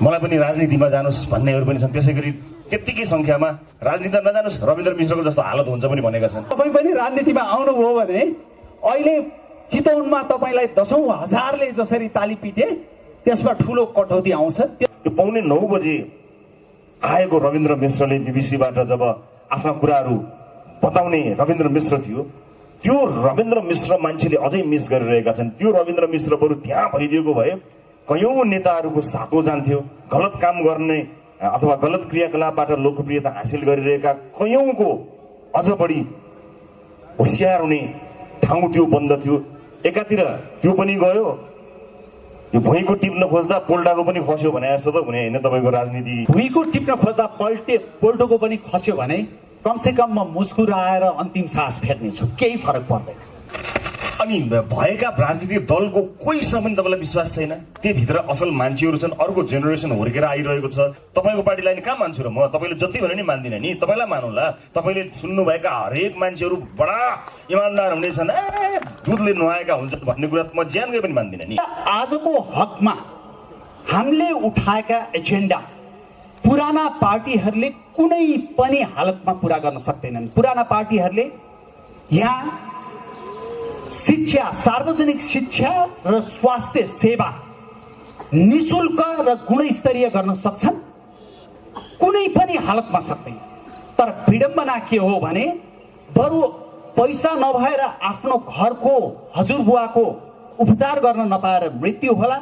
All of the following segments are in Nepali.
मलाई पनि राजनीतिमा जानुस् भन्नेहरू पनि छन्। त्यसै गरी त्यत्तिकै संख्यामा राजनीतिमा नजानुस् रविन्द्र मिश्रको जस्तो हालत हुन्छ पनि भनेका छन्। तपाईँ पनि राजनीतिमा आउनुभयो भने अहिले चितवनमा तपाईँलाई दशौं हजारले जसरी ताली पिटे त्यसमा ठुलो कटौती आउँछ। त्यो 9:15 बजे आएको रविन्द्र मिश्रले बीबीसीबाट जब आफ्ना कुराहरू बताउने रविन्द्र मिश्र थियो, त्यो रविन्द्र मिश्र मान्छेले अझै मिस गरिरहेका छन्। त्यो रविन्द्र मिश्र बरु त्यहाँ भइदिएको भए कयौं नेताहरूको सातो जान्थ्यो। गलत काम गर्ने अथवा गलत क्रियाकलापबाट लोकप्रियता हासिल गरिरहेका कयौंको अझ बढी होसियार हुने ठाउँ त्यो बन्द थियो। एकातिर त्यो पनि गयो, यो भुइँको टिप्न खोज्दा पोल्टाको पनि खस्यो भने जस्तो त हुने होइन। तपाईँको राजनीति भुइँको टिप्न खोज्दा पोल्टोको पनि खस्यो भने कमसे कम म मुस्कुराएर अन्तिम सास फेर्नेछु, केही फरक पर्दैन। अनि भएका राजनीतिक दलको कोहीसँग पनि तपाईँलाई विश्वास छैन? त्यहीभित्र असल मान्छेहरू छन्, अर्को जेनेरेसन हुर्केर आइरहेको छ। तपाईँको पार्टीलाई नि कहाँ मान्छु र म? तपाईँले जति भने नि मान्दिनँ नि, तपाईँलाई मानौँला। तपाईँले सुन्नुभएका हरेक मान्छेहरू बडा इमान्दार हुनेछन्, दुधले नुहाएका हुन्छन् भन्ने कुरा म ज्यानकै पनि मान्दिनँ नि। आजको हकमा हामीले उठाएका एजेन्डा पुराना पार्टीहरूले कुनै पनि हालतमा पुरा गर्न सक्दैनन्। पुराना पार्टीहरूले यहाँ शिक्षा, सार्वजनिक शिक्षा र स्वास्थ्य सेवा निशुल्क र गुणस्तरीय गर्न सक्छन्, कुनै पनि हालतमा सक्दैन। तर विडम्बना के हो भने बरु पैसा नभएर आफ्नो घरको हजुरबुवाको उपचार गर्न नपाएर मृत्यु होला,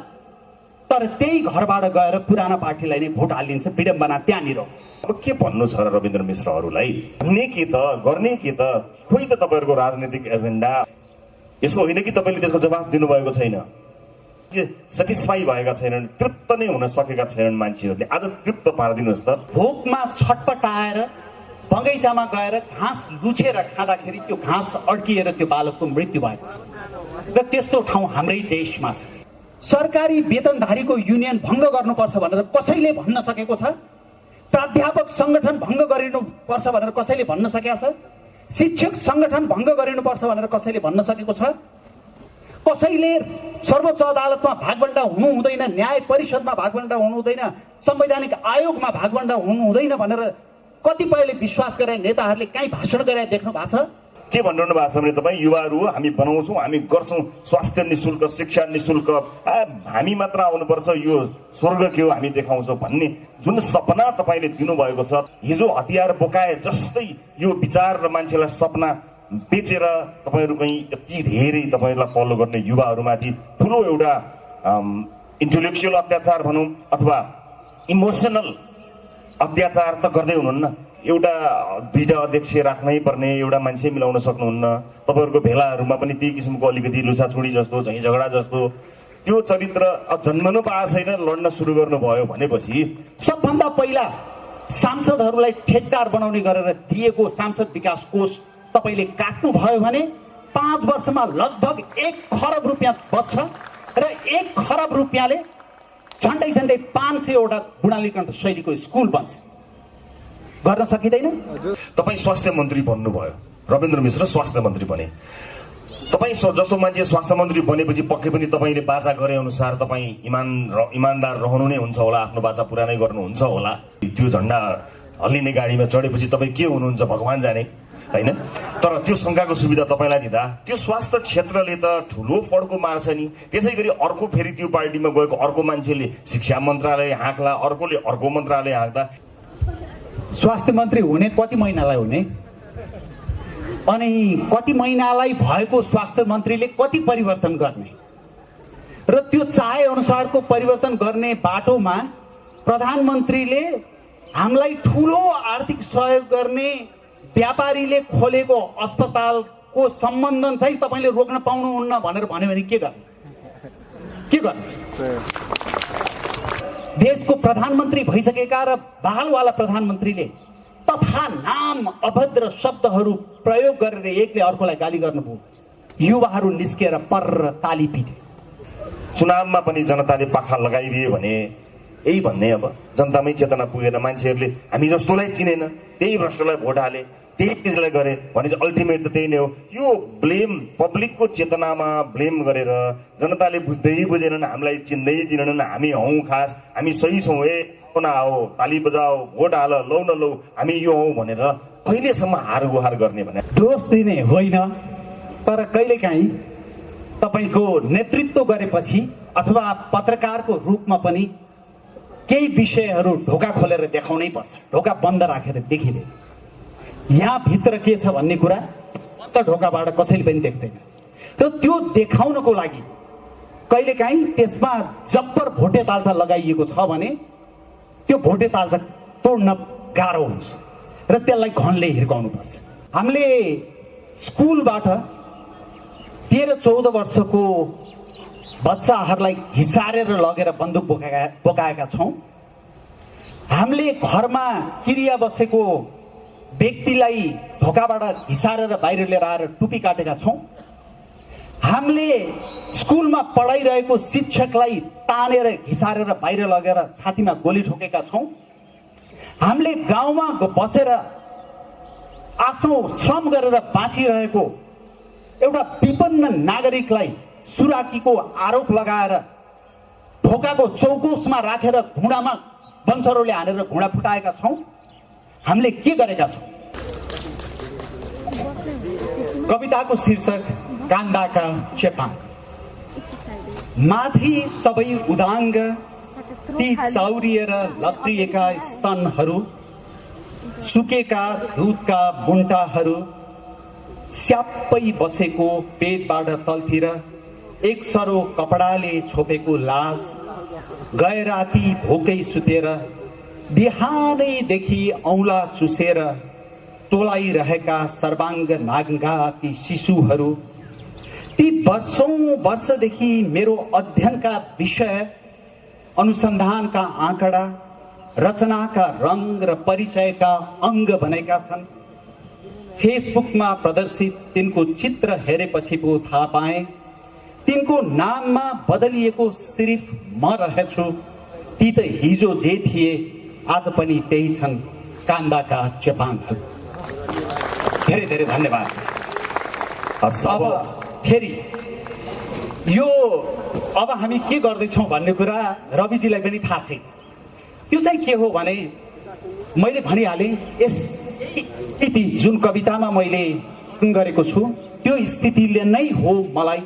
तर त्यही घरबाट गएर पुराना पार्टीलाई नै भोट हालिन्छ। विडम्बना त्यहाँनिर। अब के भन्नु छ र रविन्द्र मिश्रहरूलाई? भन्ने के त, गर्ने के त? खोइ त तपाईँहरूको राजनीतिक एजेन्डा? यसो होइन कि तपाईँले त्यसको जवाफ दिनुभएको छैन, सेटिस्फाई भएका छैनन्, तृप्त नै हुन सकेका छैनन् मान्छेहरूले। आज तृप्त पारिदिनुहोस् त। भोकमा छटपटाएर बगैँचामा गएर घाँस लुछेर खाँदाखेरि त्यो घाँस अड्किएर त्यो बालकको मृत्यु भएको छ। र त्यस्तो ठाउँ हाम्रै देशमा छ। सरकारी वेतनधारीको युनियन भङ्ग गर्नुपर्छ भनेर कसैले भन्न सकेको छ? प्राध्यापक संगठन भङ्ग गरिनुपर्छ भनेर कसैले भन्न सकेको छ? शिक्षक संगठन भङ्ग गरिनुपर्छ भनेर कसैले भन्न सकेको छ? कसैले सर्वोच्च अदालतमा भागभण्डा हुनु हुँदैन, न्याय परिषदमा भागभण्डा हुनु हुँदैन, संवैधानिक आयोगमा भागभण्डा हुनु हुँदैन भनेर कतिपयले विश्वास गरे नेताहरूले कहीँ भाषण गरे देख्नु भएको छ? के भनिरहनु भएको छ भने तपाईँ युवाहरू हामी बनाउँछौँ, हामी गर्छौँ स्वास्थ्य निशुल्क, शिक्षा निशुल्क, हामी मात्र आउनुपर्छ, यो स्वर्ग के हो हामी देखाउँछौँ भन्ने जुन सपना तपाईँले दिनुभएको छ, हिजो हतियार बोकाए जस्तै यो विचार र मान्छेलाई सपना बेचेर तपाईँहरू कहीँ यति धेरै तपाईँलाई फलो गर्ने युवाहरूमाथि ठुलो एउटा इन्टेलेक्चुअल अत्याचार भनौँ अथवा इमोसनल अत्याचार त गर्दै हुनुहुन्न। एउटा दुईटा अध्यक्ष राख्नै पर्ने एउटा मान्छे मिलाउन सक्नुहुन्न। तपाईँहरूको भेलाहरूमा पनि त्यही किसिमको अलिकति लुछाछुडी जस्तो, झैँ झगडा जस्तो त्यो चरित्र जन्मनु पाएको छैन, लड्न सुरु गर्नुभयो भनेपछि सबभन्दा पहिला सांसदहरूलाई ठेकदार बनाउने गरेर दिएको सांसद विकास कोष तपाईँले काट्नु भयो भने 5 वर्षमा लगभग 1 खरब रुपियाँ बच्छ र 1 खरब रुपियाँले झन्डै 500वटा गुणालीकण्ठ शैलीको स्कुल बन्छ। गर्न सकिँदैन? तपाईँ स्वास्थ्य मन्त्री बन्नुभयो, रविन्द्र मिश्र स्वास्थ्य मन्त्री बने। तपाईँ जस्तो मान्छे स्वास्थ्य मन्त्री बनेपछि पक्कै पनि तपाईँले बाचा गरे अनुसार तपाईँ इमान्दार रहनु नै हुन्छ होला, आफ्नो बाचा पुरा नै गर्नुहुन्छ होला। त्यो झन्डा हल्लिने गाडीमा चढेपछि तपाईँ के हुनुहुन्छ भगवान जाने, होइन? तर त्यो शङ्काको सुविधा तपाईँलाई दिँदा त्यो स्वास्थ्य क्षेत्रले त ठुलो फड्को मार्छ नि। त्यसै गरी अर्को फेरि त्यो पार्टीमा गएको अर्को मान्छेले शिक्षा मन्त्रालय हाँक्ला, अर्कोले अर्को मन्त्रालय हाँक्दा स्वास्थ्य मन्त्री हुने कति महिनालाई हुने? अनि कति महिनालाई भएको स्वास्थ्य मन्त्रीले कति परिवर्तन गर्ने? र त्यो चाहे अनुसारको परिवर्तन गर्ने बाटोमा प्रधानमन्त्रीले हामीलाई ठुलो आर्थिक सहयोग गर्ने व्यापारीले खोलेको अस्पतालको सम्बन्धन चाहिँ तपाईँले रोक्न पाउनुहुन्न भनेर भन्यो भने के गर्ने? के गर्ने? देशको प्रधानमन्त्री भइसकेका र बहालवाला प्रधानमन्त्रीले तथा नाम अभद्र शब्दहरू प्रयोग गरेर एकले अर्कोलाई गाली गर्नुभयो। युवाहरू निस्केर पर्र ताली पिटे। चुनावमा पनि जनताले पाखा लगाइदिए भने यही भन्ने, अब जनतामै चेतना पुगेन, मान्छेहरूले हामी जस्तोलाई चिनेन, त्यही भ्रष्टलाई भोट हाले, त्यही चिजलाई गरे भने चाहिँ अल्टिमेट त त्यही नै हो। यो ब्लेम पब्लिकको चेतनामा ब्लेम गरेर जनताले बुझ्दै बुझेनन्, हामीलाई चिन्दै चिनेनन्, हामी हौँ खास, हामी सही छौँ, पुनः आओ ताली बजाओ भोट हाल, लौ न लौ हामी यो हौँ भनेर कहिलेसम्म हार गुहार गर्ने भने दोष दिने होइन, तर कहिलेकाहीँ तपाईँको नेतृत्व गरेपछि अथवा पत्रकारको रूपमा पनि केही विषयहरू ढोका खोलेर देखाउनै पर्छ, ढोका बन्द राखेर देखिँदैन। यहाँ भित्र के छ भन्ने कुरा बन्द ढोकाबाट कसैले पनि देख्दैन, र त्यो देखाउनको लागि कहिलेकाहीँ त्यसमा जब्बर भोटे तालचा लगाइएको छ भने त्यो भोटे तालचा तोड्न गाह्रो हुन्छ र त्यसलाई घनले हिर्काउनुपर्छ। हामीले स्कुलबाट 13-14 वर्षको बच्चाहरूलाई घिसारेर लगेर बन्दुक बोकाएका छौँ। हामीले घरमा किरिया बसेको व्यक्तिलाई ढोकाबाट घिसारेर बाहिर लिएर आएर टुपी काटेका छौँ। हामीले स्कुलमा पढाइरहेको शिक्षकलाई तानेर घिसारेर बाहिर लगेर छातीमा गोली ठोकेका छौँ। हामीले गाउँमा बसेर आफ्नो श्रम गरेर बाँचिरहेको एउटा विपन्न नागरिकलाई सुराकीको आरोप लगाएर ढोकाको चौकोसमा राखेर घुँडामा बन्सरोले हानेर घुँडा फुटाएका छौँ। हामीले के गरेका छौँ? कविताको शीर्षक कान्दाका चेपाङ। माथि सबै उदाङ्ग, ती चाउरिएर लत्रिएका स्तनहरू, सुकेका दुधका मुन्टाहरू, स्याप्पै बसेको पेटबाट तलतिर एक सरो कपडाले छोपेको लाज, गए राति भोकै सुतेर बिहानैदेखि औँला चुसेर टोलाइरहेका सर्वाङ्ग नाङ्गा ती शिशुहरू, ती वर्षौं वर्षदेखि मेरो अध्ययनका विषय, अनुसन्धानका आँकडा, रचनाका रङ र परिचयका अङ्ग बनेका छन्। फेसबुकमा प्रदर्शित तिनको चित्र हेरेपछि पो थाहा पाएँ तिनको नाममा बदलिएको सिर्फ म रहेछु। ती त हिजो जे थिए आज पनि त्यही छन्, कान्दाका चेपाङहरू। धेरै धेरै धन्यवाद। अब फेरि यो अब हामी के गर्दैछौँ भन्ने कुरा रविजीलाई पनि थाहा छैन। त्यो चाहिँ के हो भने मैले भनिहालेँ, यस स्थिति जुन कवितामा मैले गरेको छु त्यो स्थितिले नै हो मलाई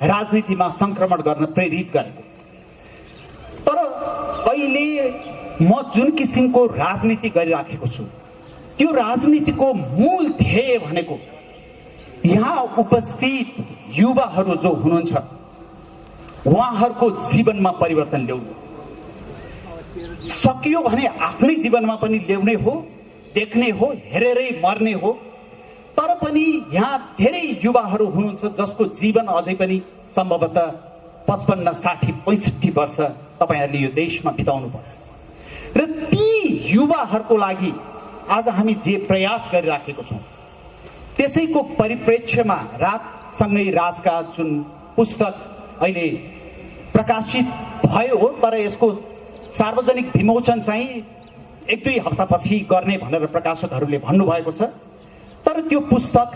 राजनीतिमा संक्रमण गर्न प्रेरित गरेको। तर अहिले म जुन किसिमको राजनीति गरिराखेको छु त्यो राजनीतिको मूल ध्येय भनेको यहाँ उपस्थित युवाहरू जो हुनुहुन्छ उहाँहरूको जीवनमा परिवर्तन ल्याउनु, सकियो भने आफ्नै जीवनमा पनि ल्याउने हो, देख्ने हो, हेरेरै मर्ने हो। तर पनि यहाँ धेरै युवाहरू हुनुहुन्छ जसको जीवन अझै पनि सम्भवतः 55, 60, 65 वर्ष तपाईहरूले यो देशमा बिताउनुपर्छ। र ती युवाहरूको लागि आज हामी जे प्रयास गरिराखेको छौँ त्यसैको परिप्रेक्ष्यमा रातसँगै राजका जुन पुस्तक अहिले प्रकाशित भयो हो, तर यसको सार्वजनिक विमोचन चाहिँ 1-2 हप्तापछि गर्ने भनेर प्रकाशकहरूले भन्नुभएको छ। तर त्यो पुस्तक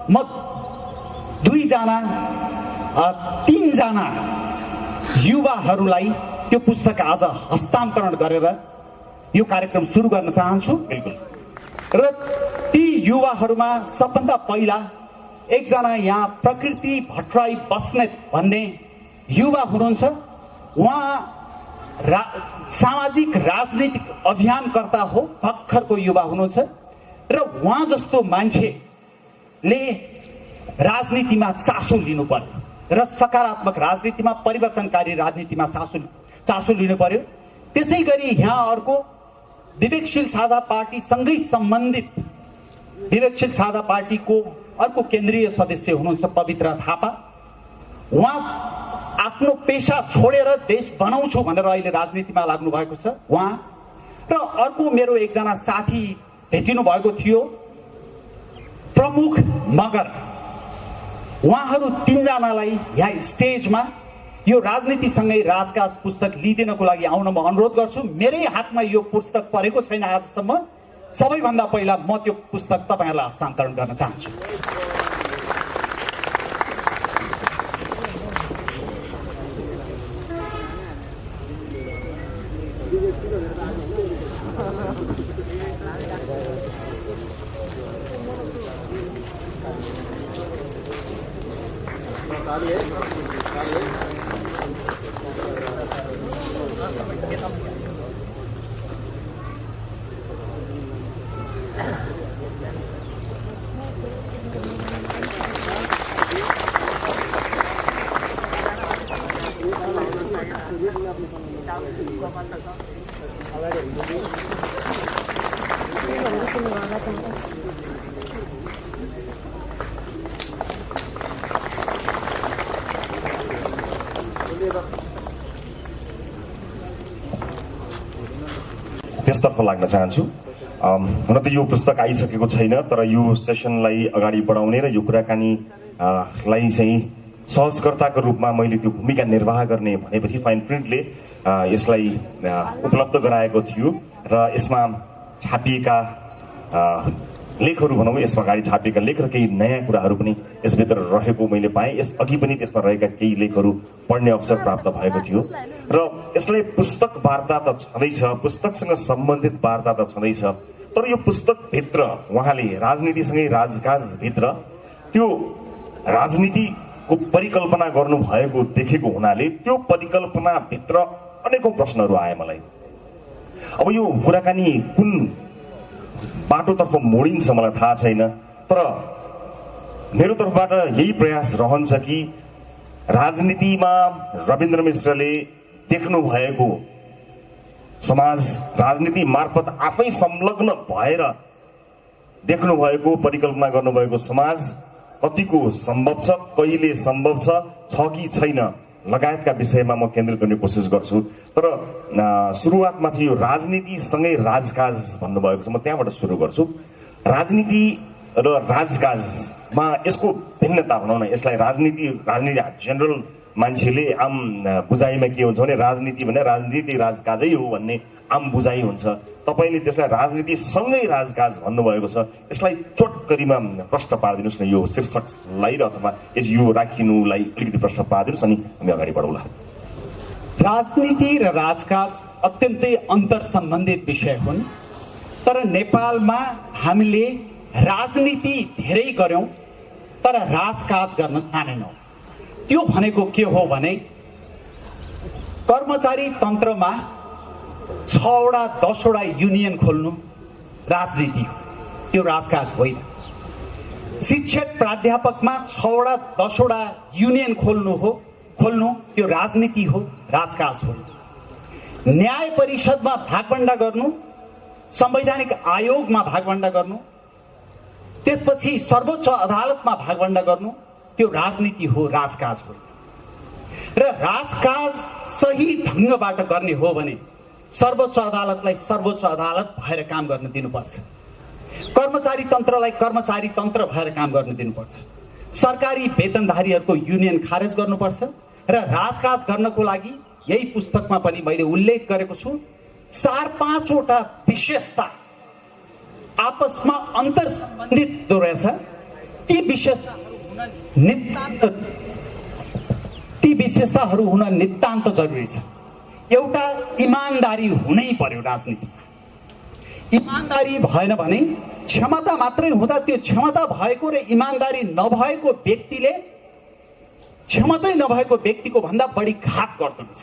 म 3जना युवाहरूलाई त्यो पुस्तक आज हस्तान्तरण गरेर यो कार्यक्रम सुरु गर्न चाहन्छु। बिल्कुल। र ती युवाहरूमा सबभन्दा पहिला एकजना यहाँ प्रकृति भट्टराई बस्नेत भन्ने युवा हुनुहुन्छ। उहाँ सामाजिक राजनीतिक अभियानकर्ता हो, भर्खरको युवा हुनुहुन्छ। र उहाँ जस्तो मान्छेले राजनीतिमा चासो लिनु पर्यो र सकारात्मक राजनीतिमा, परिवर्तनकारी राजनीतिमा चासो लिनु पर्यो। त्यसै गरी यहाँ अर्को विवेकशील साझा पार्टीसँगै सम्बन्धित विवेकशील साझा पार्टीको अर्को केन्द्रीय सदस्य हुनुहुन्छ पवित्र थापा। उहाँ आफ्नो पेशा छोडेर देश बनाउँछु भनेर अहिले राजनीतिमा लाग्नु भएको छ उहाँ। र अर्को मेरो एकजना साथी भेटिनु भएको थियो, प्रमुख मगर। उहाँहरू 3जनालाई यहाँ स्टेजमा यो राजनीतिसँगै राजकाज पुस्तक लिइदिनको लागि आउन म अनुरोध गर्छु। मेरै हातमा यो पुस्तक परेको छैन आजसम्म, सबैभन्दा पहिला म त्यो पुस्तक तपाईँहरूलाई हस्तान्तरण गर्न चाहन्छु। त्यसतर्फ लाग्न चाहन्छु। हुन त यो पुस्तक आइसकेको छैन, तर यो सेसनलाई अगाडि बढाउने र यो कुराकानीलाई चाहिँ सहजकर्ताको रूपमा मैले त्यो भूमिका निर्वाह गर्ने भनेपछि फाइन प्रिन्टले यसलाई उपलब्ध गराएको थियो र यसमा छापिएका लेखहरू भनौँ, यसमा अगाडि छापिएका लेख र केही नयाँ कुराहरू पनि यसभित्र रहेको मैले पाएँ। यस अघि पनि त्यसमा रहेका केही लेखहरू पढ्ने अवसर प्राप्त भएको थियो र यसलाई पुस्तक वार्ता त छँदैछ, पुस्तकसँग सम्बन्धित वार्ता त छँदैछ, तर यो पुस्तकभित्र उहाँले राजनीतिसँगै राजकाजभित्र त्यो राजनीतिको परिकल्पना गर्नुभएको देखेको हुनाले त्यो परिकल्पनाभित्र अनेकौँ प्रश्नहरू आए मलाई। अब यो कुराकानी कुन बाटोतर्फ मोडिन्छ मलाई थाहा छैन, तर मेरो तर्फबाट यही प्रयास रहन्छ कि राजनीतिमा रविन्द्र मिश्रले देख्नु भएको समाज, राजनीति मार्फत आफै संलग्न भएर देख्नु भएको परिकल्पना गर्नुभएको समाज कतिको सम्भव छ, कहिले सम्भव छ कि छैन लगायतका विषयमा म केन्द्रित गर्ने कोसिस गर्छु। तर सुरुवातमा चाहिँ यो राजनीतिसँगै राजकाज भन्नुभएको छ, म त्यहाँबाट सुरु गर्छु। राजनीति र राजकाजमा यसको भिन्नता भनौँ न, यसलाई राजनीति जेनरल मान्छेले आम बुझाइमा के हुन्छ भने राजनीति भने राजनीति राजकाजै हो भन्ने आम बुझाइ हुन्छ। तपाईँले त्यसलाई राजनीतिसँगै राजकाज भन्नुभएको छ, यसलाई चोटकरीमा प्रश्न पारिदिनुहोस् न, यो शीर्षकलाई र अथवा यो राखिनुलाई अलिकति प्रश्न पारिदिनुहोस् अनि हामी अगाडि बढौँला। राजनीति र राजकाज अत्यन्तै अन्तर सम्बन्धित विषय हुन्, तर नेपालमा हामीले राजनीति धेरै गर्यौं तर राजकाज गर्न जानेनौं। त्यो भनेको के हो भने कर्मचारी तन्त्रमा 6वटा 10वटा युनियन खोल्नु राजनीति हो, त्यो राजकाज होइन। शिक्षक प्राध्यापकमा 6वटा 10वटा युनियन खोल्नु त्यो राजनीति हो, राजकाज हो। न्याय परिषदमा भागवण्डा गर्नु, संवैधानिक आयोगमा भागवण्डा गर्नु, त्यसपछि सर्वोच्च अदालतमा भागवण्डा गर्नु त्यो राजनीति हो, राजकाज हो। र राजकाज सही ढङ्गबाट गर्ने हो भने सर्वोच्च अदालतलाई सर्वोच्च अदालत भएर काम गर्न दिनुपर्छ, कर्मचारी तन्त्रलाई कर्मचारी तन्त्र भएर काम गर्न दिनुपर्छ, सरकारी वेतनधारीहरूको युनियन खारेज गर्नुपर्छ। र राजकाज गर्नको लागि यही पुस्तकमा पनि मैले उल्लेख गरेको छु, 4-5वटा विशेषता आपसमा अन्तर सम्बन्धित रहेछ। ती विशेषताहरू हुन नितान्त जरुरी छ। एउटा इमानदारी हुनै पर्यो राजनीतिमा। इमानदारी भएन भने क्षमता मात्रै हुँदा त्यो क्षमता भएको र इमानदारी नभएको व्यक्तिले क्षमतै नभएको व्यक्तिको भन्दा बढी घात गर्दो रहेछ।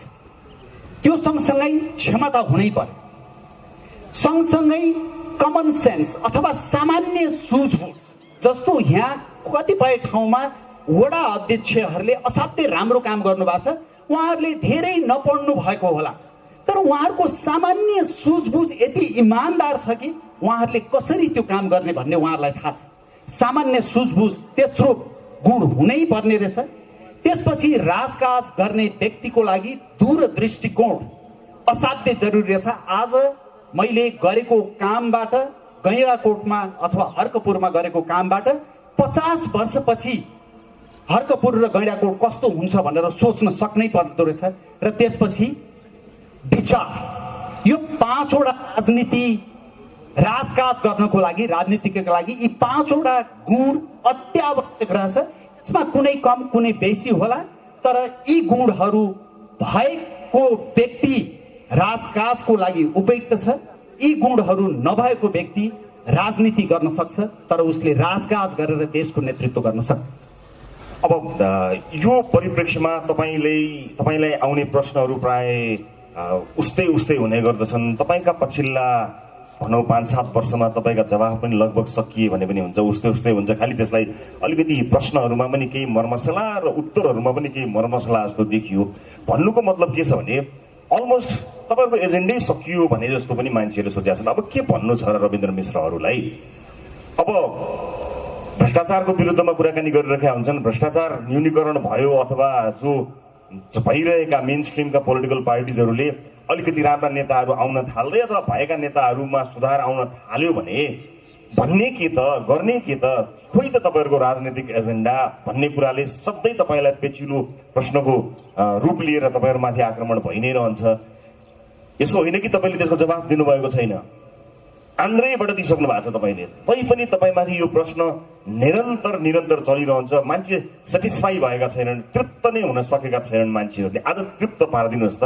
त्यो सँगसँगै क्षमता हुनै पर्यो, सँगसँगै कमन सेन्स अथवा सामान्य सुझबुझ। जस्तो यहाँ कतिपय ठाउँमा वडा अध्यक्षहरूले असाध्यै राम्रो काम गर्नु भएको छ, उहाँहरूले धेरै नपढ्नु भएको होला, तर उहाँहरूको सामान्य सुझबुझ यति इमानदार छ कि उहाँहरूले कसरी त्यो काम गर्ने भन्ने उहाँहरूलाई थाहा छ। सामान्य सुझबुझ तेस्रो गुण हुनै पर्ने रहेछ। त्यसपछि राजकाज गर्ने व्यक्तिको लागि दूरदृष्टिकोण असाध्यै जरुरी रहेछ। आज मैले गरेको कामबाट, गैँडाकोटमा अथवा हर्कपुरमा गरेको कामबाट 50 वर्षपछि हर्कपुर र गैँडाकोट कस्तो हुन्छ भनेर सोच्न सक्नै पर्दो रहेछ। र त्यसपछि विचार, यो 5वटा राजनीति राजकाज गर्नको लागि, राजनीतिका लागि यी 5वटा गुण अत्यावश्यक रहेछ। यसमा कुनै कम कुनै बेसी होला, तर यी गुणहरू भएको व्यक्ति राजकाजको लागि उपयुक्त छ। यी गुणहरू नभएको व्यक्ति राजनीति गर्न सक्छ, तर उसले राजकाज गरेर देशको नेतृत्व गर्न सक्छ। अब यो परिप्रेक्ष्यमा तपाईलाई आउने प्रश्नहरू प्राय उस्तै हुने गर्दछन्। तपाईका पछिल्ला भनौँ 5-7 वर्षमा तपाईँका जवाफ पनि लगभग सकिए भने पनि हुन्छ, उस्तै हुन्छ। खालि त्यसलाई अलिकति प्रश्नहरूमा पनि केही मर्मसला र उत्तरहरूमा पनि केही मर्मसला जस्तो देखियो। भन्नुको मतलब के छ भने अलमोस्ट तपाईँहरूको एजेन्डै सकियो भने जस्तो पनि मान्छेहरूले सोचेका छन्। अब के भन्नु छ र रविन्द्र मिश्रहरूलाई? अब भ्रष्टाचारको विरुद्धमा कुराकानी गरिरहेका हुन्छन्। भ्रष्टाचार न्यूनीकरण भयो अथवा जो भइरहेका मेन स्ट्रिमका पोलिटिकल पार्टिजहरूले अलिकति राम्रा नेताहरू आउन थाल्दै अथवा भएका नेताहरूमा सुधार आउन थाल्यो भने भन्ने के त, गर्ने के त, खोइ त तपाईँहरूको राजनीतिक एजेन्डा भन्ने कुराले सधैँ तपाईँलाई पेचिलो प्रश्नको रूप लिएर तपाईँहरूमाथि आक्रमण भइ नै रहन्छ। यसो होइन कि तपाईँले त्यसको जवाफ दिनुभएको छैन, आन्द्रैबाट दिइसक्नु भएको छ तपाईँले, तैपनि तपाईँमाथि यो प्रश्न निरन्तर चलिरहन्छ। मान्छे सेटिस्फाई भएका छैनन्, तृप्त नै हुन सकेका छैनन् मान्छेहरूले। आज तृप्त पारिदिनुहोस् त,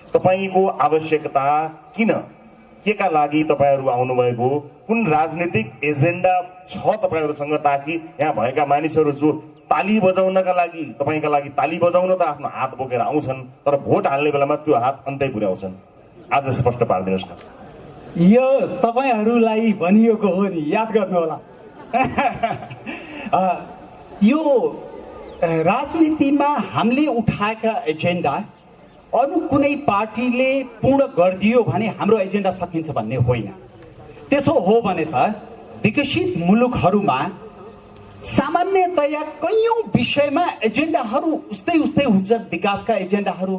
तपाईँको आवश्यकता किन, के का लागि तपाईँहरू आउनुभएको, कुन राजनीतिक एजेन्डा छ तपाईँहरूसँग, ताकि यहाँ भएका मानिसहरू जो ताली बजाउनका लागि, तपाईँका लागि ताली बजाउन त आफ्नो हात बोकेर आउँछन्, तर भोट हाल्ने बेलामा त्यो हात अन्तै पुर्याउँछन्। आज स्पष्ट पारिदिनुहोस् न। यो तपाईँहरूलाई भनिएको हो नि, याद गर्नु होला। यो राजनीतिमा हामीले उठाएका एजेन्डा अरू कुनै पार्टीले पूर्ण गरिदियो भने हाम्रो एजेन्डा सकिन्छ भन्ने होइन। त्यसो हो भने त विकसित मुलुकहरूमा सामान्यतया कैयौं विषयमा एजेन्डाहरू उस्तै हुन्छन्, विकासका एजेन्डाहरू,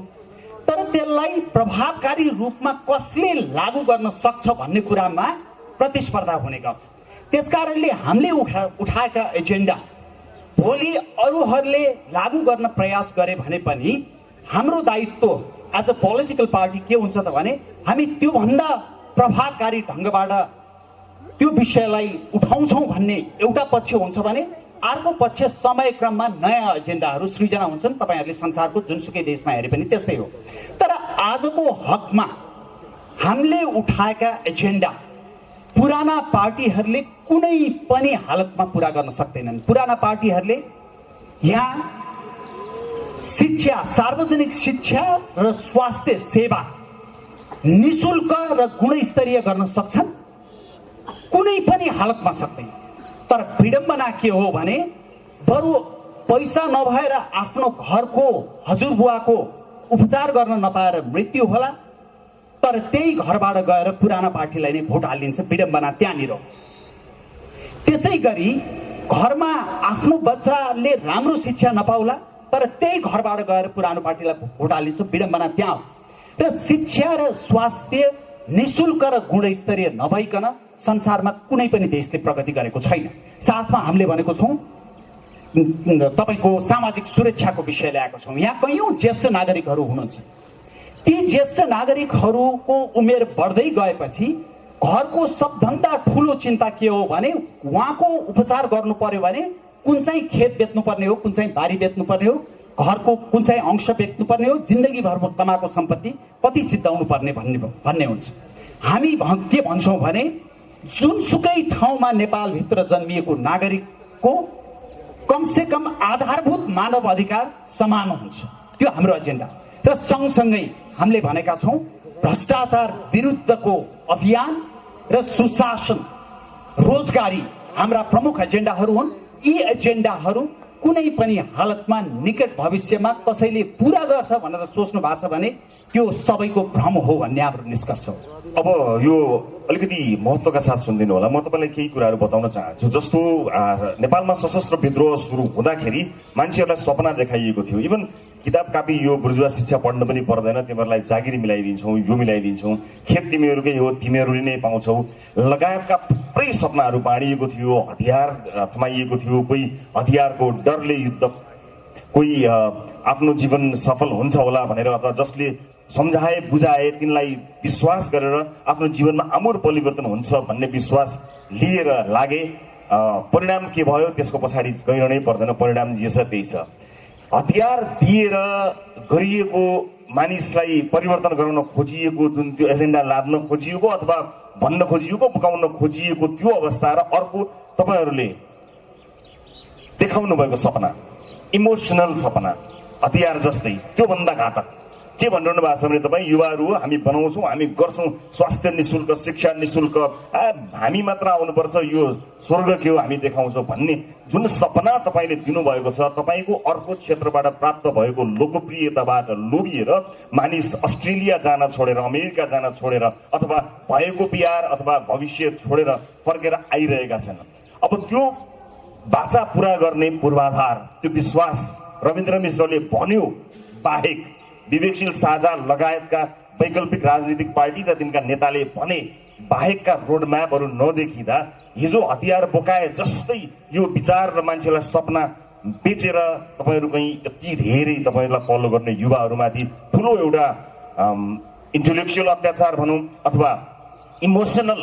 तर त्यसलाई प्रभावकारी रूपमा कसले लागू गर्न सक्छ भन्ने कुरामा प्रतिस्पर्धा हुने गर्छ। त्यसकारणले हामीले उठाएका एजेन्डा भोलि अरूहरूले लागू गर्न प्रयास गरे भने पनि हाम्रो दायित्व एज अ पोलिटिकल पार्टी के हुन्छ त भने हामी त्योभन्दा प्रभावकारी ढङ्गबाट त्यो विषयलाई उठाउँछौँ भन्ने एउटा पक्ष हुन्छ भने अर्को पक्ष समयक्रममा नयाँ एजेन्डाहरू सृजना हुन्छन्। तपाईँहरूले संसारको जुनसुकै देशमा हेरे पनि त्यस्तै हो। तर आजको हकमा हामीले उठाएका एजेन्डा पुराना पार्टीहरूले कुनै पनि हालतमा पुरा गर्न सक्दैनन्। पुराना पार्टीहरूले यहाँ शिक्षा, सार्वजनिक शिक्षा र स्वास्थ्य सेवा निशुल्क र गुणस्तरीय गर्न सक्छन्, कुनै पनि हालतमा सक्दैन। तर विडम्बना के हो भने बरु पैसा नभएर आफ्नो घरको हजुरबुवाको उपचार गर्न नपाएर मृत्यु होला, तर त्यही घरबाट गएर पुराना पार्टीलाई नै भोट हालिदिन्छ। विडम्बना त्यहाँनिर। त्यसै गरी घरमा आफ्नो बच्चाले राम्रो शिक्षा नपाउला, तर त्यही घरबाट गएर पुरानो पार्टीलाई भोट हालिन्छ। विडम्बना त्यहाँ हो। र शिक्षा र स्वास्थ्य निशुल्क र गुणस्तरीय नभइकन संसारमा कुनै पनि देशले प्रगति गरेको छैन। साथमा हामीले भनेको छौँ तपाईँको सामाजिक सुरक्षाको विषय ल्याएको छौँ। यहाँ कैयौँ ज्येष्ठ नागरिकहरू हुनुहुन्छ। ती ज्येष्ठ नागरिकहरूको उमेर बढ्दै गएपछि घरको सबभन्दा ठुलो चिन्ता के हो भने उहाँको उपचार गर्नु पर्यो भने कुन चाहिँ खेत बेच्नुपर्ने हो, कुन चाहिँ बारी बेच्नुपर्ने हो, घरको कुन चाहिँ अंश बेच्नुपर्ने हो, जिन्दगीभर कमाएको सम्पत्ति कति सिद्धाउनु पर्ने भन्ने हुन्छ। हामी के भन्छौँ भने जुनसुकै ठाउँमा नेपालभित्र जन्मिएको नागरिकको कमसे कम आधारभूत मानव अधिकार समान हुन्छ। त्यो हाम्रो एजेन्डा। र सँगसँगै हामीले भनेका छौँ भ्रष्टाचार विरुद्धको अभियान र सुशासन, रोजगारी हाम्रा प्रमुख एजेन्डाहरू हुन्। यी एजेन्डाहरू कुनै पनि हालतमा निकट भविष्यमा कसैले पूरा गर्छ भनेर सोच्नु भएको छ भने त्यो सबैको भ्रम हो भन्ने हाम्रो निष्कर्ष हो। अब यो अलिकति महत्त्वका साथ सुनिदिनु होला। म तपाईँलाई केही कुराहरू बताउन चाहन्छु। जस्तो नेपालमा सशस्त्र विद्रोह सुरु हुँदाखेरि मान्छेहरूलाई सपना देखाइएको थियो, इभन किताब कापी यो बुर्जुवा शिक्षा पढ्न पनि पर्दैन, तिमीहरूलाई जागिर मिलाइदिन्छौँ, यो मिलाइदिन्छौँ, खेत तिमीहरूकै हो, तिमीहरूले नै पाउँछौ लगायतका थुप्रै सपनाहरू बाँडिएको थियो। हतियार थमाइएको थियो, कोही हतियारको डरले युद्ध, कोही आफ्नो जीवन सफल हुन्छ होला भनेर, अथवा जसले सम्झाए बुझाए तिनलाई विश्वास गरेर आफ्नो जीवनमा आमूल परिवर्तन हुन्छ भन्ने विश्वास लिएर लागे। परिणाम के भयो त्यसको पछाडि गइरहनै पर्दैन, परिणाम जे छ त्यही छ। हतियार दिएर गरिएको मानिसलाई परिवर्तन गराउन खोजिएको जुन त्यो एजेन्डा लाद्न खोजिएको अथवा भन्न खोजिएको बुकाउन खोजिएको त्यो अवस्था र अर्को तपाईहरूले देखाउनु भएको सपना, इमोसनल सपना, हतियार जस्तै त्योभन्दा घातक के भनिरहनु भएको छ भने तपाईँ युवाहरू हामी बनाउँछौँ, हामी गर्छौँ, स्वास्थ्य निशुल्क, शिक्षा निशुल्क, हामी मात्र आउनुपर्छ, यो स्वर्ग के हो हामी देखाउँछौँ भन्ने जुन सपना तपाईँले दिनुभएको छ, तपाईँको अर्को क्षेत्रबाट प्राप्त भएको लोकप्रियताबाट लोभिएर मानिस अस्ट्रेलिया जान छोडेर, अमेरिका जान छोडेर अथवा भएको पिआर अथवा भविष्य छोडेर फर्केर आइरहेका छन्। अब त्यो बाचा पुरा गर्ने पूर्वाधार, त्यो विश्वास रविन्द्र मिश्रले भन्यो बाहेक विवेकशील साझा लगायतका वैकल्पिक राजनीतिक पार्टी र तिनका नेताले भने बाहेकका रोडम्यापहरू नदेखिँदा हिजो हतियार बोकाए जस्तै यो विचार र मान्छेलाई सपना बेचेर तपाईँहरू कहीँ यति धेरै तपाईँहरूलाई फलो गर्ने युवाहरूमाथि ठुलो एउटा इन्टेलेक्चुअल अत्याचार भनौँ अथवा इमोसनल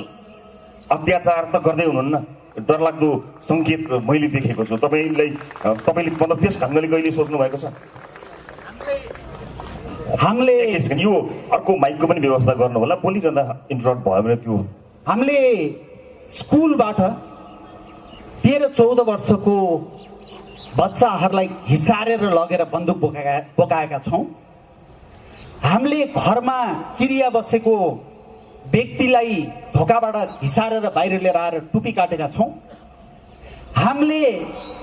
अत्याचार त गर्दै हुनुहुन्न। डरलाग्दो सङ्केत मैले देखेको छु। तपाईँले मतलब त्यस ढङ्गले कहिले सोच्नु भएको छ? हामीले यो अर्को माइकको पनि व्यवस्था गर्नु होला, बोलिरहँदा इन्टरप्ट भयो भने त्यो हामीले स्कुलबाट 13-14 वर्षको बच्चाहरूलाई घिसारेर लगेर बन्दुक बोकाएका छौँ। हामीले घरमा किरिया बसेको व्यक्तिलाई ढोकाबाट घिसारेर बाहिर लिएर आएर टुपी काटेका छौँ। हामीले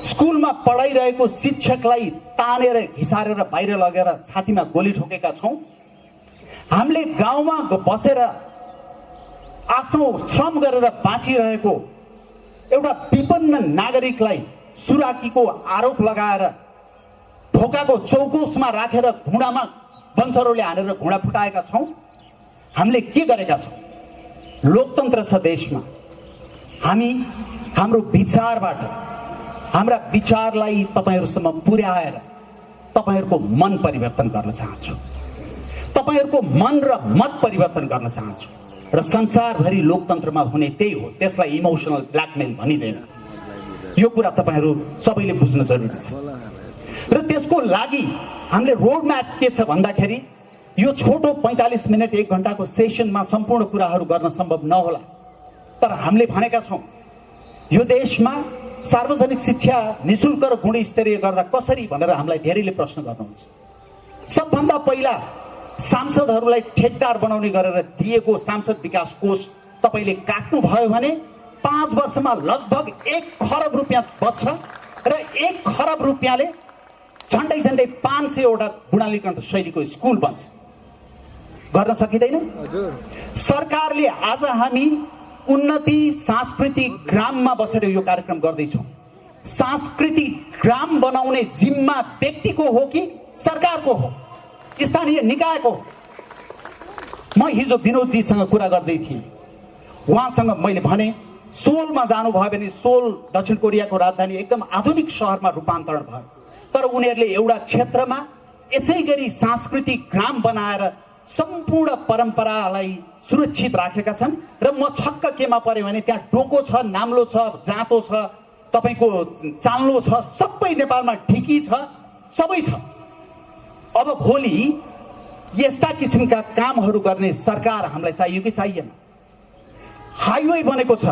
स्कुलमा पढाइरहेको शिक्षकलाई तानेर घिसारेर बाहिर लगेर छातीमा गोली ठोकेका छौँ। हामीले गाउँमा बसेर आफ्नो श्रम गरेर बाँचिरहेको एउटा विपन्न नागरिकलाई सुराकीको आरोप लगाएर ढोकाको चौकोसमा राखेर घुँडामा बन्सरौले हानेर घुँडा फुटाएका छौँ। हामीले के गरेका छौँ? लोकतन्त्र छ देशमा, हामी हाम्रो विचारबाट हाम्रा विचारलाई तपाईँहरूसम्म पुर्याएर तपाईँहरूको मन परिवर्तन गर्न चाहन्छु, तपाईँहरूको मन र मत परिवर्तन गर्न चाहन्छु। र संसारभरि लोकतन्त्रमा हुने त्यही हो, त्यसलाई इमोसनल ब्ल्याकमेल भनिँदैन। यो कुरा तपाईँहरू सबैले बुझ्न जरुरी छ। र त्यसको लागि हामीले रोडम्याप के छ भन्दाखेरि यो छोटो 45 मिनट 1 घण्टाको सेसनमा सम्पूर्ण कुराहरू गर्न सम्भव नहोला, तर हामीले भनेका छौँ यो देशमा सार्वजनिक शिक्षा निशुल्क र गुणस्तरीय गर्दा कसरी भनेर हामीलाई धेरैले प्रश्न गर्नुहुन्छ। सबभन्दा पहिला सांसदहरूलाई ठेकदार बनाउने गरेर दिएको सांसद विकास कोष तपाईँले काट्नु भयो भने 5 वर्षमा लगभग 1 खरब रुपियाँ बच्छ र 1 खरब रुपियाँले झन्डै 500वटा गुणालीकरण शैलीको स्कुल बन्छ। गर्न सकिँदैन? सरकारले आज हामी उन्नति सांस्कृतिक ग्राममा बसेर यो कार्यक्रम गर्दैछौँ। सांस्कृतिक ग्राम बनाउने जिम्मा व्यक्तिको हो कि सरकारको हो, स्थानीय निकायको? म हिजो विनोदजीसँग कुरा गर्दै थिएँ, उहाँसँग मैले भने सोलमा जानुभयो भने सोल दक्षिण कोरियाको राजधानी एकदम आधुनिक सहरमा रूपान्तरण भयो, तर उनीहरूले एउटा क्षेत्रमा यसै गरी सांस्कृतिक ग्राम बनाएर सम्पूर्ण परम्परालाई सुरक्षित राखेका छन्। र म छक्क केमा परे भने त्यहाँ डोको छ, नाम्लो छ, जाँतो छ, तपाईँको चाल्नो छ, सबै नेपालमा ढिकी छ, सबै छ। अब भोलि यस्ता किसिमका कामहरू गर्ने सरकार हामीलाई चाहियो कि चाहिएन? हाइवे बनेको छ,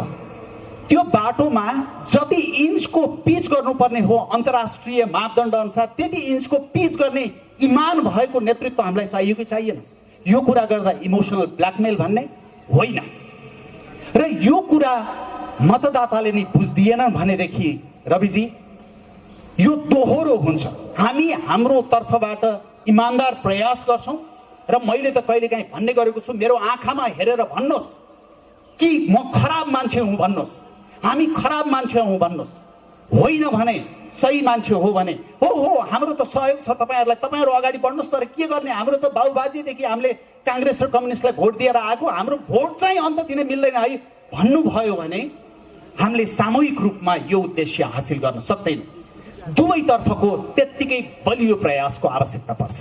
त्यो बाटोमा जति इन्चको पिच गर्नुपर्ने हो अन्तर्राष्ट्रिय मापदण्ड अनुसार त्यति इन्चको पिच गर्ने इमान भएको नेतृत्व हामीलाई चाहियो कि चाहिएन? यो कुरा गर्दा इमोसनल ब्ल्याकमेल भन्ने होइन। र यो कुरा मतदाताले नै बुझ्दिएनन् भनेदेखि रविजी यो दोहोरो हुन्छ। हामी हाम्रो तर्फबाट इमानदार प्रयास गर्छौँ र मैले त कहिलेकाहीँ भन्ने गरेको छु, मेरो आँखामा हेरेर भन्नुहोस् कि म खराब मान्छे हुँ भन्नुहोस्, हामी खराब मान्छे हौँ भन्नुहोस्, होइन भने सही मान्छे हो भने हो हाम्रो त सहयोग छ तपाईँहरूलाई, तपाईँहरू अगाडि बढ्नुहोस्। तर के गर्ने, हाम्रो त बाबुबाजेदेखि हामीले काङ्ग्रेस र कम्युनिस्टलाई भोट दिएर आएको, हाम्रो भोट चाहिँ अन्त दिन मिल्दैन है भन्नुभयो भने हामीले सामूहिक रूपमा यो उद्देश्य हासिल गर्न सक्दैनौँ। दुवैतर्फको त्यत्तिकै बलियो प्रयासको आवश्यकता पर्छ।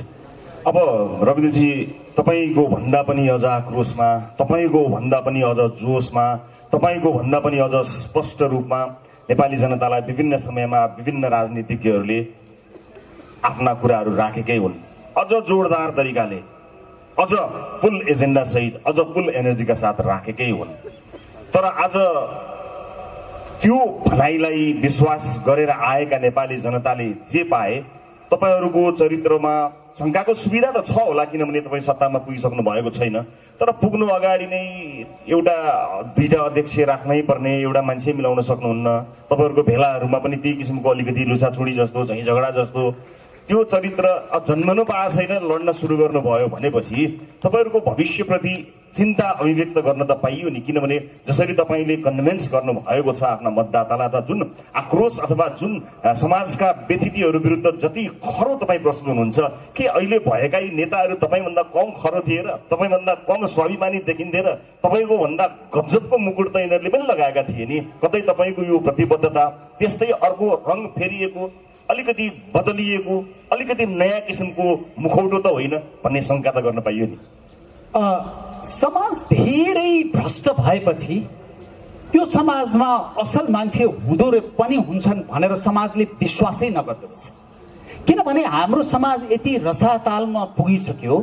अब रविन्द्रजी, तपाईँको भन्दा पनि अझ आक्रोशमा, तपाईँको भन्दा पनि अझ जोसमा, तपाईँको भन्दा पनि अझ स्पष्ट रूपमा नेपाली जनतालाई विभिन्न समयमा विभिन्न राजनीतिज्ञहरूले आफ्ना कुराहरू राखेकै हुन्, अझ जोरदार तरिकाले, अझ फुल एजेन्डा सहित, अझ फुल एनर्जीका साथ राखेकै हुन्। तर आज त्यो भनाइलाई विश्वास गरेर आएका नेपाली जनताले जे पाए, तपाईँहरूको चरित्रमा शङ्काको सुविधा त छ होला, किनभने तपाईँ सत्तामा पुगिसक्नु भएको छैन। तर पुग्नु अगाडि नै एउटा दुईटा अध्यक्ष राख्नै पर्ने एउटा मान्छे मिलाउन सक्नुहुन्न। तपाईँहरूको भेलाहरूमा पनि त्यही किसिमको अलिकति लुछाछुडी जस्तो, झैँ झगडा जस्तो त्यो चरित्र जन्मनु पाएको छैन, लड्न सुरु गर्नुभयो भनेपछि तपाईँहरूको भविष्यप्रति चिन्ता अभिव्यक्त गर्न त पाइयो नि। किनभने जसरी तपाईँले कन्भिन्स गर्नुभएको छ आफ्ना मतदातालाई, त जुन आक्रोश अथवा जुन समाजका व्यतिथिहरू विरुद्ध जति खरो तपाईँ प्रस्तुत हुनुहुन्छ, के अहिले भएका यी नेताहरू तपाईँभन्दा कम खरो थिए र तपाईँभन्दा कम स्वाभिमानी देखिन्थे र तपाईँको भन्दा गजबको मुकुट त यिनीहरूले पनि लगाएका थिए नि। कतै तपाईँको यो प्रतिबद्धता त्यस्तै अर्को रङ फेरिएको, अलिकति बदलिएको, अलिकति नयाँ किसिमको मुखौटो त होइन भन्ने शङ्का त गर्न पाइयो नि। समाज धेरै भ्रष्ट भएपछि त्यो समाजमा असल मान्छे हुँदो पनि हुन्छन् भनेर समाजले विश्वासै नगर्दो रहेछ। किनभने हाम्रो समाज यति रसातालमा पुगिसक्यो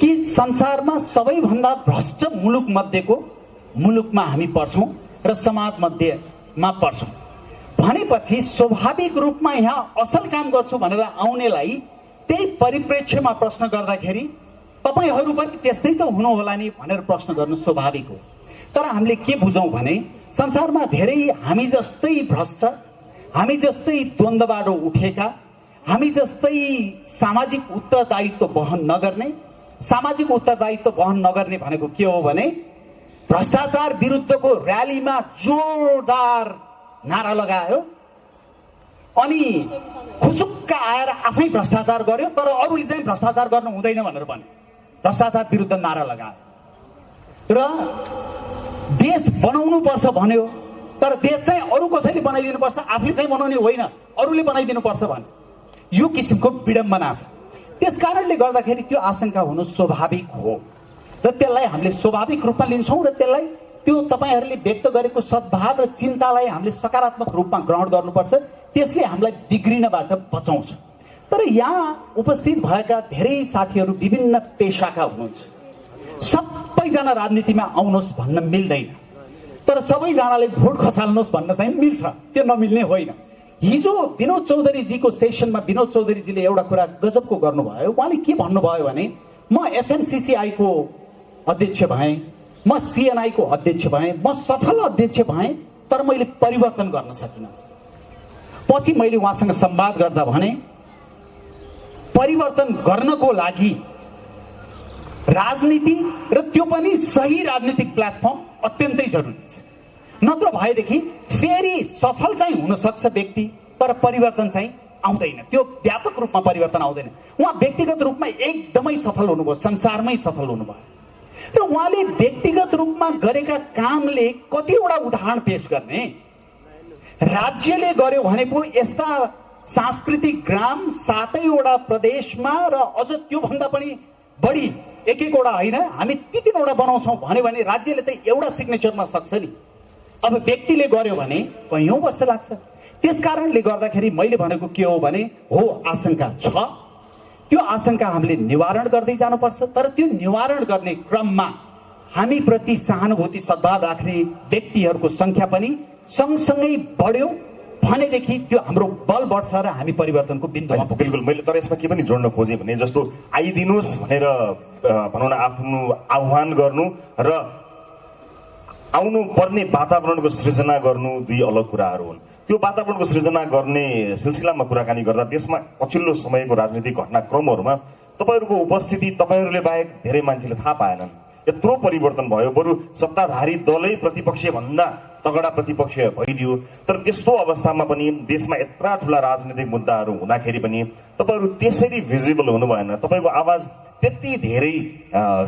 कि संसारमा सबैभन्दा भ्रष्ट मुलुक मध्येको मुलुकमा हामी पर्छौँ र समाज मध्येमा पर्छौँ भनेपछि स्वाभाविक रूपमा यहाँ असल काम गर्छु भनेर आउनेलाई त्यही परिप्रेक्ष्यमा प्रश्न गर्दाखेरि तपाईहरू पनि त्यस्तै त हुनुहोला नि भनेर प्रश्न गर्नु स्वाभाविक हो। तर हामीले के बुझौँ भने संसारमा धेरै हामी जस्तै भ्रष्ट, हामी जस्तै द्वन्द्वबाट उठेका, हामी जस्तै सामाजिक उत्तरदायित्व वहन नगर्ने। सामाजिक उत्तरदायित्व वहन नगर्ने भनेको के हो भने भ्रष्टाचार विरुद्धको र्यालीमा जोरदार नारा लगायो अनि खुसुक्क आएर आफै भ्रष्टाचार गर्यो, तर अरूले चाहिँ भ्रष्टाचार गर्नु हुँदैन भनेर भने भ्रष्टाचार विरुद्ध नारा लगायो र देश बनाउनु पर्छ भन्यो, तर देश चाहिँ अरू कसैले बनाइदिनु पर्छ, आफूले चाहिँ बनाउने होइन, अरूले बनाइदिनु पर्छ भने यो किसिमको विडम्बना छ। त्यस कारणले गर्दाखेरि त्यो आशंका हुनु स्वाभाविक हो र त्यसलाई हामीले स्वाभाविक रूपमा लिन्छौँ र त्यसलाई त्यो तपाईहरूले व्यक्त गरेको सद्भाव र चिन्तालाई हामीले सकारात्मक रूपमा ग्रहण गर्नुपर्छ। त्यसले हामीलाई बिग्रिनबाट बचाउँछ। तर यहाँ उपस्थित भएका धेरै साथीहरू विभिन्न पेशाका हुनुहुन्छ। सबैजना राजनीतिमा आउनुहोस् भन्न मिल्दैन, तर सबैजनाले भोट खसाल्नुहोस् भन्न चाहिँ मिल्छ, त्यो नमिल्ने होइन। हिजो विनोद चौधरीजीको सेसनमा विनोद चौधरीजीले एउटा कुरा गजबको गर्नुभयो। उहाँले के भन्नुभयो भने म एफएनसीसीआई को अध्यक्ष भएँ, म सीएनआई को अध्यक्ष भएँ, म सफल अध्यक्ष भएँ, तर मैले परिवर्तन गर्न सकिनँ। पछि मैले उहाँसँग संवाद गर्दा भने परिवर्तन गर्नको लागि राजनीति र त्यो पनि सही राजनीतिक प्लेटफर्म अत्यन्तै जरुरी छ। नत्र भएदेखि फेरि सफल चाहिँ हुन सक्छ व्यक्ति, तर परिवर्तन चाहिँ आउँदैन, त्यो व्यापक रूपमा परिवर्तन आउँदैन। उहाँ व्यक्तिगत रूपमा एकदमै सफल हुनुभयो, संसारमै सफल हुनुभयो र उहाँले व्यक्तिगत रूपमा गरेका कामले कतिवटा उदाहरण पेश गर्ने। राज्यले गर्यो भने पो यस्ता सांस्कृतिक ग्राम 7वटा प्रदेशमा र अझ त्योभन्दा पनि बढी एक एकवटा होइन, हामी 3-3वटा बनाउँछौँ भन्यो भने राज्यले त एउटा सिग्नेचरमा सक्छ नि। अब व्यक्तिले गर्यो भने कैयौँ वर्ष लाग्छ। त्यस कारणले गर्दाखेरि मैले भनेको के हो भने हो आशंका छ, त्यो आशंका हामीले निवारण गर्दै जानुपर्छ। तर त्यो निवारण गर्ने क्रममा हामी प्रति सहानुभूति सद्भाव राख्ने व्यक्तिहरूको संख्या पनि सँगसँगै बढ्यो भनेदेखि त्यो हाम्रो बल बढ्छ र हामी परिवर्तनको बिन्दुमा पुग्छौँ। बिल्कुल, मैले तर यसमा के पनि जोड्न खोजेँ भने जस्तो आइदिनुहोस् भनेर भनौँ न आफ्नो आह्वान गर्नु र आउनु पर्ने वातावरणको सृजना गर्नु दुई अलग कुराहरू हुन्। त्यो वातावरणको सृजना गर्ने सिलसिलामा कुराकानी गर्दा त्यसमा पछिल्लो समयको राजनीतिक घटनाक्रमहरूमा तपाईँहरूको उपस्थिति तपाईँहरूले बाहेक धेरै मान्छेले थाहा पाएनन्। यत्रो परिवर्तन भयो, बरु सत्ताधारी दलै प्रतिपक्ष भन्दा तगडा प्रतिपक्ष भइदियो। तर त्यस्तो अवस्थामा पनि देशमा यत्रा ठुला राजनीतिक मुद्दाहरू हुँदाखेरि पनि तपाईँहरू त्यसरी भिजिबल हुनु भएन। तपाईँको आवाज त्यति धेरै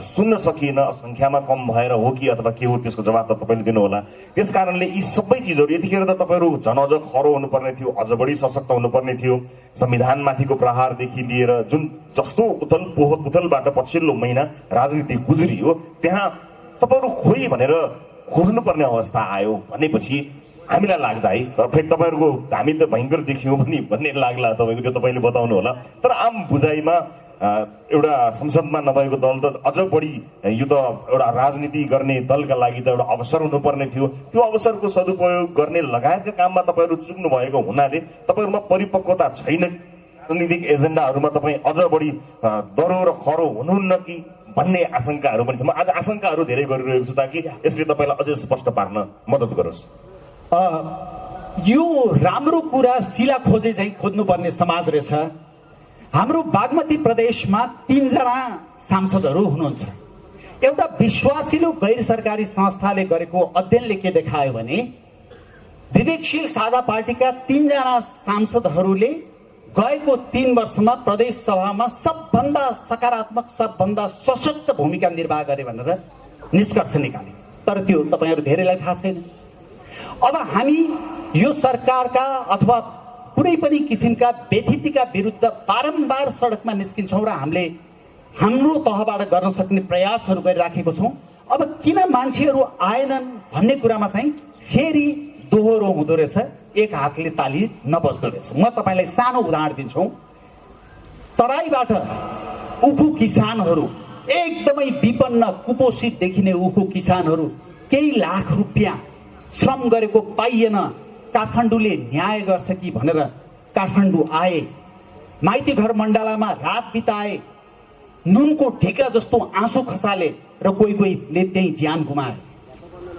सुन्न सकिएन, सङ्ख्यामा कम भएर हो कि अथवा के हो त्यसको जवाब त तपाईँले दिनुहोला। त्यस कारणले यी सबै चिजहरू यतिखेर त तपाईँहरू झन अझ खरो हुनुपर्ने थियो, अझ बढी सशक्त हुनुपर्ने थियो। संविधानमाथिको प्रहारदेखि लिएर जुन जस्तो उथलबाट पछिल्लो महिना राजनीति गुज्रियो त्यहाँ तपाईँहरू खोइ भनेर खोज्नुपर्ने अवस्था आयो भनेपछि हामीलाई लाग्दा है, फेरि तपाईँहरूको हामी त भयङ्कर देखियो पनि भन्ने लाग्ला तपाईँको, त्यो तपाईँले बताउनु होला। तर आम बुझाइमा एउटा संसदमा नभएको दल त अझ बढी यो त एउटा राजनीति गर्ने दलका लागि त एउटा अवसर हुनुपर्ने थियो। त्यो अवसरको सदुपयोग गर्ने लगायतका काममा तपाईँहरू चुक्नु भएको हुनाले तपाईँहरूमा परिपक्वता छैन। राजनीतिक एजेन्डाहरूमा तपाईँ अझ बढी दह्रो र खरो हुनुहुन्न कि भन्ने आशंकाहरू पनि छ। म आज आशंकाहरू धेरै गरिरहेको छु ताकि यसले तपाईँलाई अझै स्पष्ट पार्न मद्दत गरोस्। यो राम्रो कुरा सिला खोजे चाहिँ खोज्नुपर्ने समाज रहेछ। हाम्रो बागमती प्रदेशमा 3 जना सांसदहरू हुनुहुन्छ। एउटा विश्वासिलो गैर सरकारी संस्थाले गरेको अध्ययनले के देखायो भने विवेकशील साझा पार्टीका 3 जना सांसदहरूले गएको 3 वर्षमा प्रदेश सभामा सबभन्दा सकारात्मक, सबभन्दा सशक्त भूमिका निर्वाह गरे भनेर निष्कर्ष निकाले। तर त्यो तपाईँहरू धेरैलाई थाहा छैन। अब हामी यो सरकारका अथवा कुनै पनि किसिमका व्यथितिका विरुद्ध बारम्बार सडकमा निस्किन्छौँ र हामीले हाम्रो तहबाट गर्न सक्ने प्रयासहरू गरिराखेको छौँ। अब किन मान्छेहरू आएनन् भन्ने कुरामा चाहिँ फेरि दोहोरो हुँदो रहेछ, एक हातले ताली नबज्दो रहेछ। म तपाईँलाई सानो उदाहरण दिन्छु। तराईबाट उखु किसानहरू, एकदमै विपन्न कुपोषित देखिने उखु किसानहरू केही लाख रुपियाँ श्रम गरेको पाइएन, काठमाडौँले न्याय गर्छ कि भनेर काठमाडौँ आए, माइती घर मण्डलामा रात बिताए, नुनको ढिका जस्तो आँसु खसाले र कोही कोहीले त्यही ज्यान गुमाए।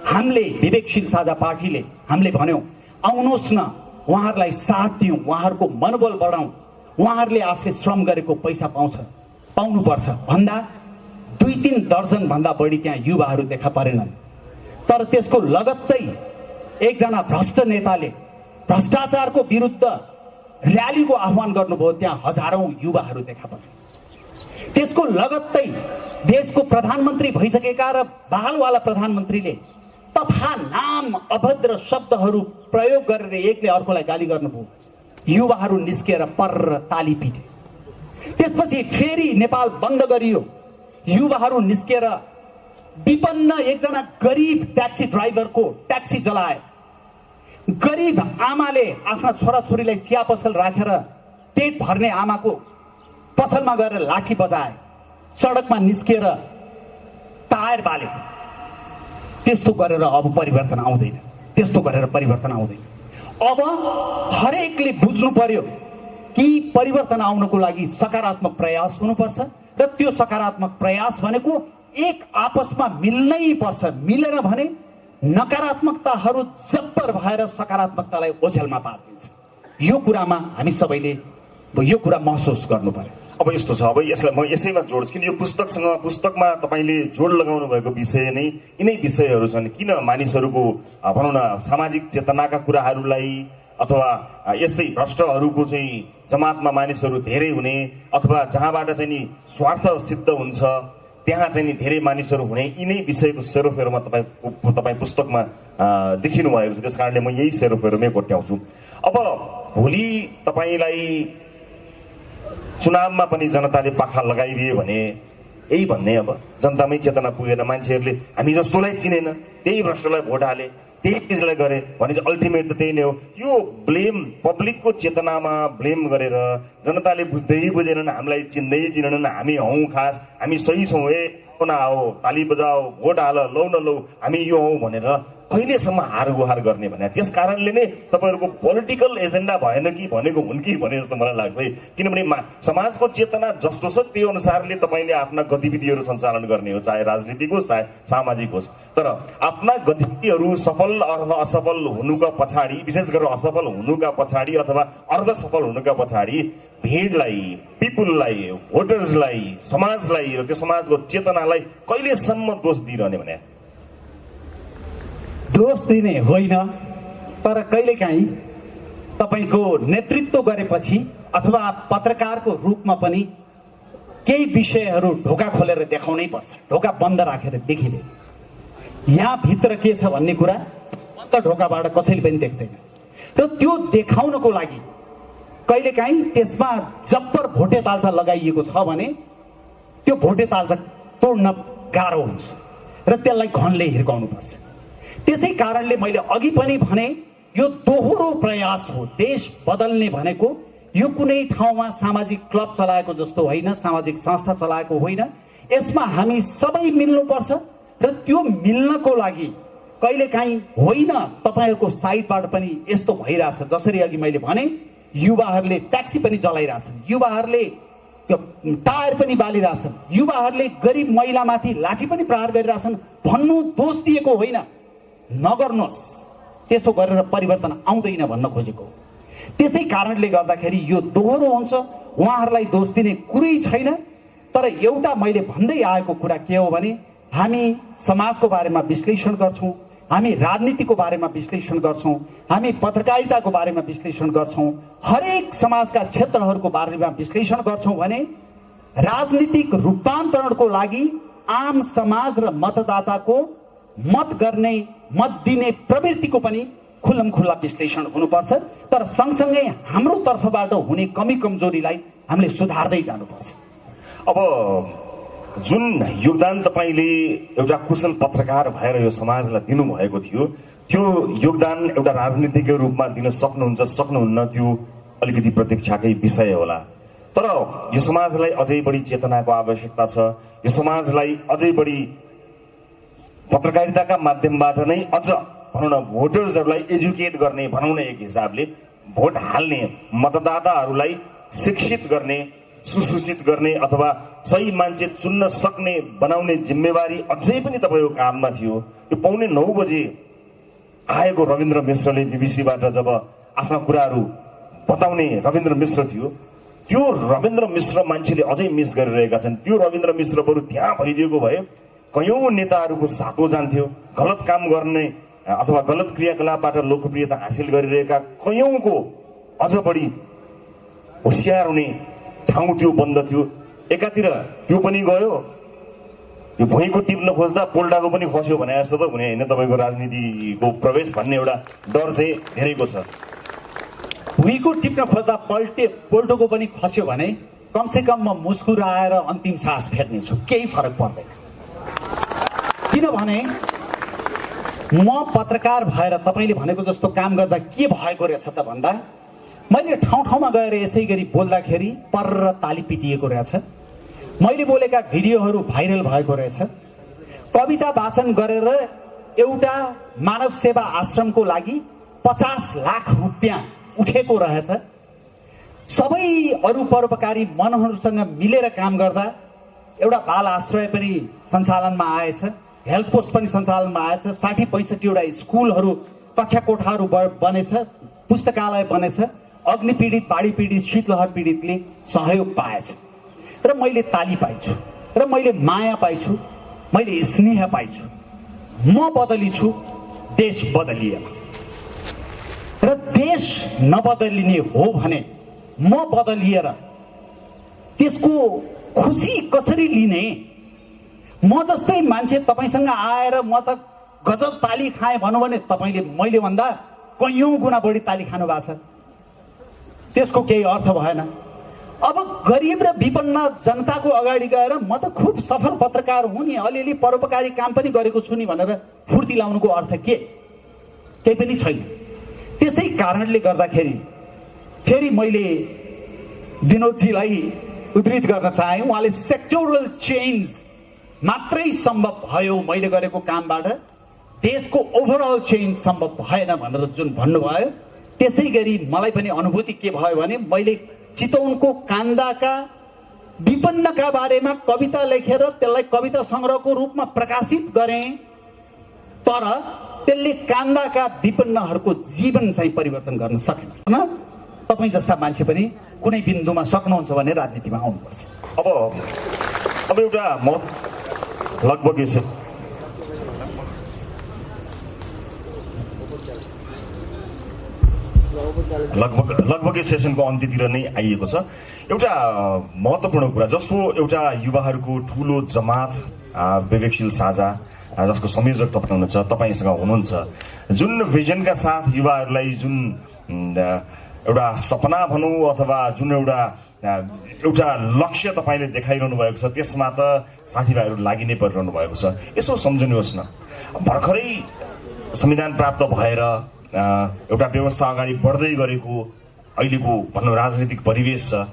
हामीले विवेकशील साझा पार्टीले हामीले भन्यौँ आउनुहोस् न, उहाँहरूलाई साथ दिउँ, उहाँहरूको मनोबल बढाउँ, उहाँहरूले आफूले श्रम गरेको पैसा पाउनुपर्छ भन्दा 2-3 दर्जन भन्दा बढी त्यहाँ युवाहरू देखा परेनन्। तर त्यसको लगत्तै एकजना भ्रष्ट नेताले भ्रष्टाचारको विरुद्ध र्यालीको आह्वान गर्नुभयो, त्यहाँ हजारौं युवाहरू देखा परे। त्यसको लगत्तै देशको प्रधानमन्त्री भइसकेका र बहालवाला प्रधानमन्त्रीले तथा नाम अभद्र शब्दहरू प्रयोग गरेर एकले अर्कोलाई गाली गर्नुभयो, युवाहरू निस्केर पर्र ताली पिटे। त्यसपछि फेरि नेपाल बन्द गरियो, युवाहरू निस्केर विपन्न एकजना गरिब ट्याक्सी ड्राइभरको ट्याक्सी चलाए। गरिब आमाले आफ्ना छोराछोरीलाई चिया पसल राखेर पेट भर्ने आमाको पसलमा गएर लाठी बजाए, सडकमा निस्केर टायर बाले। त्यस्तो गरेर अब परिवर्तन आउँदैन, त्यस्तो गरेर परिवर्तन आउँदैन। अब हरेकले बुझ्नु पर्यो कि परिवर्तन आउनको लागि सकारात्मक प्रयास हुनुपर्छ र त्यो सकारात्मक प्रयास भनेको एक आपसमा मिल्नै पर्छ। मिलेन भने नकारात्मकताहरू जब्बर भएर सकारात्मकतालाई ओझेलमा पारिदिन्छ। यो कुरामा हामी सबैले यो कुरा महसुस गर्नु पर्यो। अब यस्तो छ, अब यसलाई म यसैमा जोड्छु किन यो पुस्तकमा तपाईँले जोड लगाउनु भएको विषय नै यिनै विषयहरू छन्। किन मानिसहरूको भनौँ न सामाजिक चेतनाका कुराहरूलाई अथवा यस्तै भ्रष्टहरूको चाहिँ जमातमा मानिसहरू धेरै हुने अथवा जहाँबाट चाहिँ नि स्वार्थ सिद्ध हुन्छ त्यहाँ चाहिँ नि धेरै मानिसहरू हुने, यिनै विषयको सेरोफेरोमा तपाईँ पुस्तकमा देखिनु भएको छ। त्यस कारणले म यही सेरोफेरोमै कोट्याउँछु। अब भोलि तपाईँलाई चुनावमा पनि जनताले पाखा लगाइदिए भने यही भन्ने, अब जनतामै चेतना पुगेन, मान्छेहरूले हामी जस्तोलाई चिनेन, त्यही भ्रष्टलाई भोट हाले, त्यही चिजलाई गरे भने चाहिँ अल्टिमेट त त्यही नै हो। यो ब्लेम पब्लिकको चेतनामा ब्लेम गरेर जनताले बुझ्दै बुझेनन्, हामीलाई चिन्दै चिनेनन्, हामी हौँ खास, हामी सही छौँ, न आओ ताली बजाओ भोट हाल, लौ न लौ हामी यो हौँ भनेर कहिलेसम्म हार गुहार गर्ने भने। त्यस कारणले नै तपाईँहरूको पोलिटिकल एजेन्डा भएन कि भनेको हुन् कि भने जस्तो मलाई लाग्छ है। किनभने समाजको चेतना जस्तो छ त्यो अनुसारले तपाईँले आफ्ना गतिविधिहरू सञ्चालन गर्ने हो, चाहे राजनीतिक होस् चाहे सामाजिक होस्। तर आफ्ना गतिविधिहरू सफल अथवा असफल हुनुका पछाडि, विशेष गरेर असफल हुनुका पछाडि अथवा अर्ध सफल हुनुका पछाडि भिडलाई, पिपुललाई, भोटर्सलाई, समाजलाई र त्यो समाजको चेतनालाई कहिलेसम्म दोष दिइरहने भने दोष दिने होइन, तर कहिलेकाहीँ तपाईँको नेतृत्व गरेपछि अथवा पत्रकारको रूपमा पनि केही विषयहरू ढोका खोलेर देखाउनै पर्छ। ढोका बन्द राखेर देखिँदैन। यहाँ भित्र के छ भन्ने कुरा बन्द ढोकाबाट कसैले पनि देख्दैन। र त्यो देखाउनको लागि कहिलेकाहीँ त्यसमा जब्बर भोटे तालचा लगाइएको छ भने त्यो भोटे तालचा तोड्न गाह्रो हुन्छ र त्यसलाई घनले हिर्काउनुपर्छ। त्यसै कारणले मैले अघि पनि भने यो दोहोरो प्रयास हो। देश बदल्ने भनेको यो कुनै ठाउँमा सामाजिक क्लब चलाएको जस्तो होइन, सामाजिक संस्था चलाएको होइन। यसमा हामी सबै मिल्नुपर्छ र त्यो मिल्नको लागि कहिलेकाहीँ होइन तपाईँहरूको साइडबाट पनि यस्तो भइरहेछ। जसरी अघि मैले भने युवाहरूले ट्याक्सी पनि चलाइरहेछन्, युवाहरूले टायर पनि बालिरहेछन्, युवाहरूले गरिब महिलामाथि लाठी पनि प्रहार गरिरहेछन् भन्नु दोष दिएको होइन। नगर्नुहोस्, त्यसो गरेर परिवर्तन आउँदैन भन्न खोजेको हो। त्यसै कारणले गर्दाखेरि यो दोहोरो हुन्छ। उहाँहरूलाई दोष दिने कुरै छैन। तर एउटा मैले भन्दै आएको कुरा के हो भने हामी समाजको बारेमा विश्लेषण गर्छौँ, हामी राजनीतिको बारेमा विश्लेषण गर्छौँ, हामी पत्रकारिताको बारेमा विश्लेषण गर्छौँ, हरेक समाजका क्षेत्रहरूको बारेमा विश्लेषण गर्छौँ भने राजनीतिक रूपान्तरणको लागि आम समाज र मतदाताको मत गर्ने, मत दिने प्रवृत्तिको पनि खुल्लमखुल्ला विश्लेषण हुनुपर्छ। तर सँगसँगै हाम्रो तर्फबाट हुने कमी कमजोरीलाई हामीले सुधार्दै जानुपर्छ। अब जुन योगदान तपाईँले एउटा कुशल पत्रकार भएर यो समाजलाई दिनुभएको थियो, त्यो योगदान एउटा राजनीतिक रूपमा दिन सक्नुहुन्छ सक्नुहुन्न, त्यो अलिकति प्रतीक्षाकै विषय होला। तर यो समाजलाई अझै बढी चेतनाको आवश्यकता छ। यो समाजलाई अझै बढी पत्रकारिताका माध्यमबाट नै अझ भनौँ न भोटर्सहरूलाई एजुकेट गर्ने, भनौँ न एक हिसाबले भोट हाल्ने मतदाताहरूलाई शिक्षित गर्ने, सुसूचित गर्ने अथवा सही मान्छे चुन्न सक्ने बनाउने जिम्मेवारी अझै पनि तपाईँको काममा थियो। यो 9:15 बजे आएको रविन्द्र मिश्रले बीबीसीबाट जब आफ्ना कुराहरू बताउने रविन्द्र मिश्र थियो, त्यो रविन्द्र मिश्र मान्छेले अझै मिस गरिरहेका छन्। त्यो रविन्द्र मिश्र बरु त्यहाँ भइदिएको भए कयौं नेताहरूको सातो जान्थ्यो। गलत काम गर्ने अथवा गलत क्रियाकलापबाट लोकप्रियता हासिल गरिरहेका कयौंको अझ बढी होसियार हुने ठाउँ त्यो बन्द थियो। एकातिर त्यो पनि गयो, यो भुइँको टिप्न खोज्दा पोल्टाको पनि खस्यो भने जस्तो त हुने होइन। तपाईँको राजनीतिको प्रवेश भन्ने एउटा डर चाहिँ धेरैको छ। भुइँको टिप्न खोज्दा पोल्टोको पनि खस्यो भने कमसेकम म मुस्कुराएर अन्तिम सास फेर्नेछु, केही फरक पर्दैन। किनभने म पत्रकार भएर तपाईँले भनेको जस्तो काम गर्दा के भएको रहेछ त भन्दा मैले ठाउँ ठाउँमा गएर यसै गरी बोल्दाखेरि पर्र ताली पिटिएको रहेछ। मैले बोलेका भिडियोहरू भाइरल भएको रहेछ। कविता वाचन गरेर एउटा मानव सेवा आश्रमको लागि 50 लाख रुपियाँ उठेको रहेछ। सबै अरू परोपकारी मनहरूसँग मिलेर काम गर्दा एउटा बाल आश्रय पनि सञ्चालनमा आएछ, हेल्थ पोस्ट पनि सञ्चालनमा आएछ, 60-65 वटा स्कुलहरू, कक्षा कोठाहरू बनेछ, पुस्तकालय बनेछ, अग्नि पीडित, बाढी पीडित, शीतलहर पीडितले सहयोग पाएछ। र मैले ताली पाइछु, र मैले माया पाइछु, मैले स्नेह पाइछु। म बदली छु, देश बदलिएन। र देश नबदलिने हो भने म बदलिएर त्यसको खुसी कसरी लिने? म जस्तै मान्छे तपाईसँग आएर म त गजब ताली खाएँ भनौँ भने तपाईँले मैले भन्दा कयौं गुणा बढी ताली खानु भएको छ, त्यसको केही अर्थ भएन। अब गरिब र विपन्न जनताको अगाडि गएर म त खुब सफल पत्रकार हुँ नि, अलिअलि परोपकारी काम पनि गरेको छु नि भनेर फुर्ती लाउनुको अर्थ के? केही पनि छैन। त्यसै कारणले गर्दाखेरि फेरि मैले विनोदजीलाई उद्धृत गर्न चाहे। उहाँले सेक्टोरल चेन्ज मात्रै सम्भव भयो मैले गरेको कामबाट, देशको ओभरअल चेन्ज सम्भव भएन भनेर जुन भन्नुभयो, त्यसै गरी मलाई पनि अनुभूति के भयो भने मैले चितवनको कान्दाका विपन्नका बारेमा कविता लेखेर त्यसलाई कविता सङ्ग्रहको रूपमा प्रकाशित गरेँ, तर त्यसले कान्दाका विपन्नहरूको जीवन चाहिँ परिवर्तन गर्न सकेन। तपाईँ जस्ता मान्छे पनि कुनै बिन्दुमा सक्नुहुन्छ भने राजनीतिमा आउनुपर्छ। अब एउटा लगभग लगभग सेसनको अन्त्यतिर नै आइएको छ। एउटा महत्त्वपूर्ण कुरा, जस्तो एउटा युवाहरूको ठुलो जमात विवेकशील साझा जसको संयोजक तपाईँ हुनुहुन्छ, तपाईँसँग हुनुहुन्छ, जुन भिजनका साथ युवाहरूलाई जुन एउटा सपना भनौँ अथवा जुन एउटा लक्ष्य तपाईँले देखाइरहनु भएको छ, त्यसमा त साथीभाइहरू लागि नै परिरहनु भएको छ। यसो सम्झनुहोस् न, भर्खरै संविधान प्राप्त भएर एउटा व्यवस्था अगाडि बढ्दै गरेको अहिलेको भनौँ राजनीतिक परिवेश छ,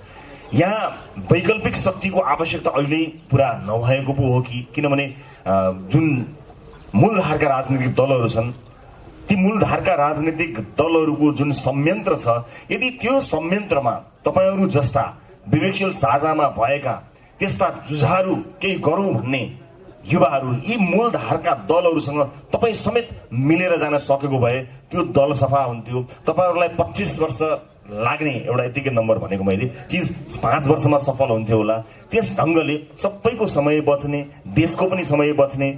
यहाँ वैकल्पिक शक्तिको आवश्यकता अहिले पुरा नभएको पो हो कि? किनभने जुन मूलधारका राजनीतिक दलहरू छन्, ती मूलधारका राजनीतिक दलहरूको जुन संयन्त्र छ, यदि त्यो संयन्त्रमा तपाईँहरू जस्ता विवेकशील साझामा भएका त्यस्ता जुझारू केही गरौँ भन्ने युवाहरू यी मूलधारका दलहरूसँग तपाईँ समेत मिलेर जान सकेको भए त्यो दल सफा हुन्थ्यो। तपाईँहरूलाई 25 वर्ष लाग्ने एउटा यतिकै नम्बर भनेको मैले चिज 5 वर्षमा सफल हुन्थ्यो होला। त्यस ढङ्गले सबैको समय बच्ने, देशको पनि समय बच्ने,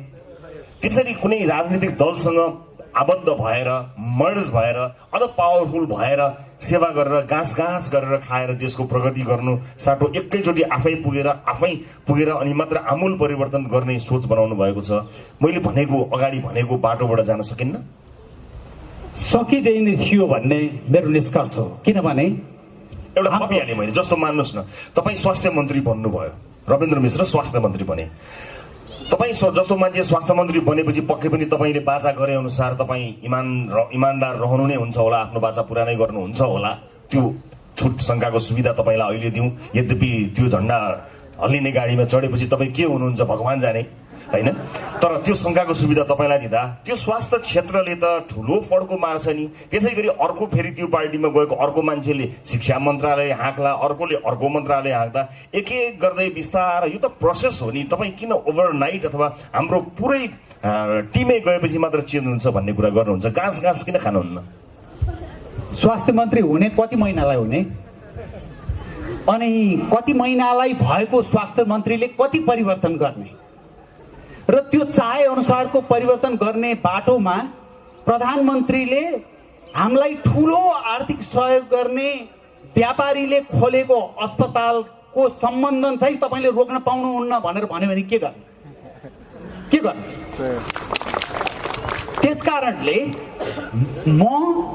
त्यसरी कुनै राजनीतिक दलसँग आबद्ध भएर मर्ज भएर अझ पावरफुल भएर सेवा गरेर गाँस गरेर खाएर देशको प्रगति गर्नु साटो एकैचोटि आफै पुगेर अनि मात्र आमूल परिवर्तन गर्ने सोच बनाउनु भएको छ। मैले अगाडि भनेको बाटोबाट जान सकिन्न, सकिँदैन थियो भन्ने मेरो निष्कर्ष हो। किनभने एउटा थपिहालेँ मैले, जस्तो मान्नुहोस् न, तपाईँ स्वास्थ्य मन्त्री बन्नुभयो, रविन्द्र मिश्र स्वास्थ्य मन्त्री बने। तपाईँ जस्तो मान्छे स्वास्थ्य मन्त्री बनेपछि पक्कै पनि तपाईँले बाचा गरे अनुसार तपाईँ इमानदार रहनु नै हुन्छ होला, आफ्नो बाचा पुरा नै गर्नुहुन्छ होला। त्यो छुट शङ्काको सुविधा तपाईँलाई अहिले दिउँ। यद्यपि त्यो झन्डा हल्लिने गाडीमा चढेपछि तपाईँ के हुनुहुन्छ भगवान् जाने, होइन? तर त्यो शङ्काको सुविधा तपाईँलाई दिँदा त्यो स्वास्थ्य क्षेत्रले त ठुलो फड्को मार्छ नि। त्यसै गरी अर्को फेरि त्यो पार्टीमा गएको अर्को मान्छेले शिक्षा मन्त्रालय हाँक्ला, अर्कोले अर्को मन्त्रालय हाँक्दा एक एक गर्दै बिस्तारै, यो त प्रोसेस हो नि। तपाईँ किन ओभरनाइट अथवा हाम्रो पुरै टिमै गएपछि मात्र चेन्ज हुन्छ भन्ने कुरा गर्नुहुन्छ? गाँस किन खानुहुन्न? स्वास्थ्य मन्त्री हुने कति महिनालाई हुने, अनि कति महिनालाई भएको स्वास्थ्य मन्त्रीले कति परिवर्तन गर्ने र त्यो चाहे अनुसारको परिवर्तन गर्ने बाटोमा प्रधानमन्त्रीले हामीलाई ठुलो आर्थिक सहयोग गर्ने व्यापारीले खोलेको अस्पतालको सम्बन्धन चाहिँ तपाईँले रोक्न पाउनुहुन्न भनेर भन्यो भने के गर्ने? त्यसकारणले म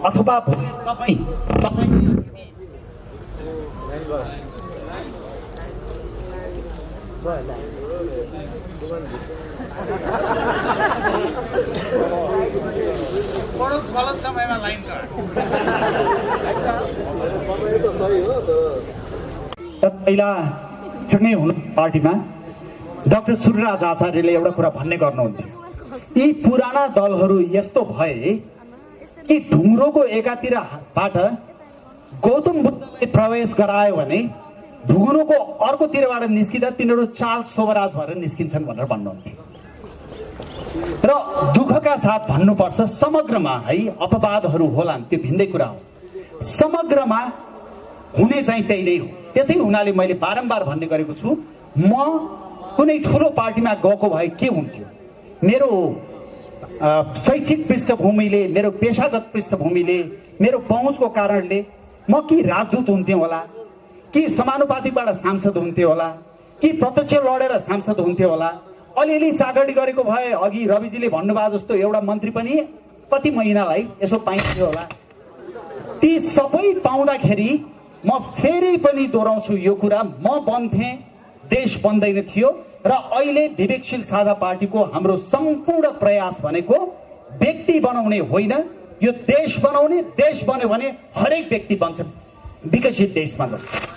अथवा तपाईँ गलत समयमा लाइन पहिला सँगै हुनु पार्टीमा डाक्टर सूर्यराज आचार्यले एउटा कुरा भन्ने गर्नुहुन्थ्यो, यी पुराना दलहरू यस्तो भए कि ढुङ्ग्रोको एकातिरबाट गौतम बुद्धलाई प्रवेश गरायो भने ढुङ्ग्रोको अर्कोतिरबाट निस्किँदा तिनीहरू चार्ल्स सोबराज भएर निस्किन्छन् भनेर भन्नुहुन्थ्यो। र दुःखका साथ भन्नुपर्छ, समग्रमा है अपवादहरू होलान्, त्यो भिन्दै कुरा हो। समग्रमा हुने चाहिँ त्यही नै हो। त्यसै हुनाले मैले बारम्बार भन्ने गरेको छु, म कुनै ठुलो पार्टीमा गएको भए के हुन्थ्यो? मेरो शैक्षिक पृष्ठभूमिले, मेरो पेसागत पृष्ठभूमिले, मेरो पहुँचको कारणले म कि राजदूत हुन्थेँ होला, कि समानुपातिकबाट सांसद हुन्थ्यो होला, कि प्रत्यक्ष लडेर सांसद हुन्थ्यो होला। अलिअलि चाकडी गरेको भए अघि रविजीले भन्नुभयो जस्तो एउटा मन्त्री पनि कति महिनालाई यसो पाइन्थ्यो होला। ती सबै पाउँदाखेरि म फेरि पनि दोहोऱ्याउँछु यो कुरा, म बन्थेँ, देश बन्दैन थियो। र अहिले विवेकशील साझा पार्टीको हाम्रो सम्पूर्ण प्रयास भनेको व्यक्ति बनाउने होइन, यो देश बनाउने। देश बन्यो भने हरेक व्यक्ति बन्छ विकसित देशमा जस्तो।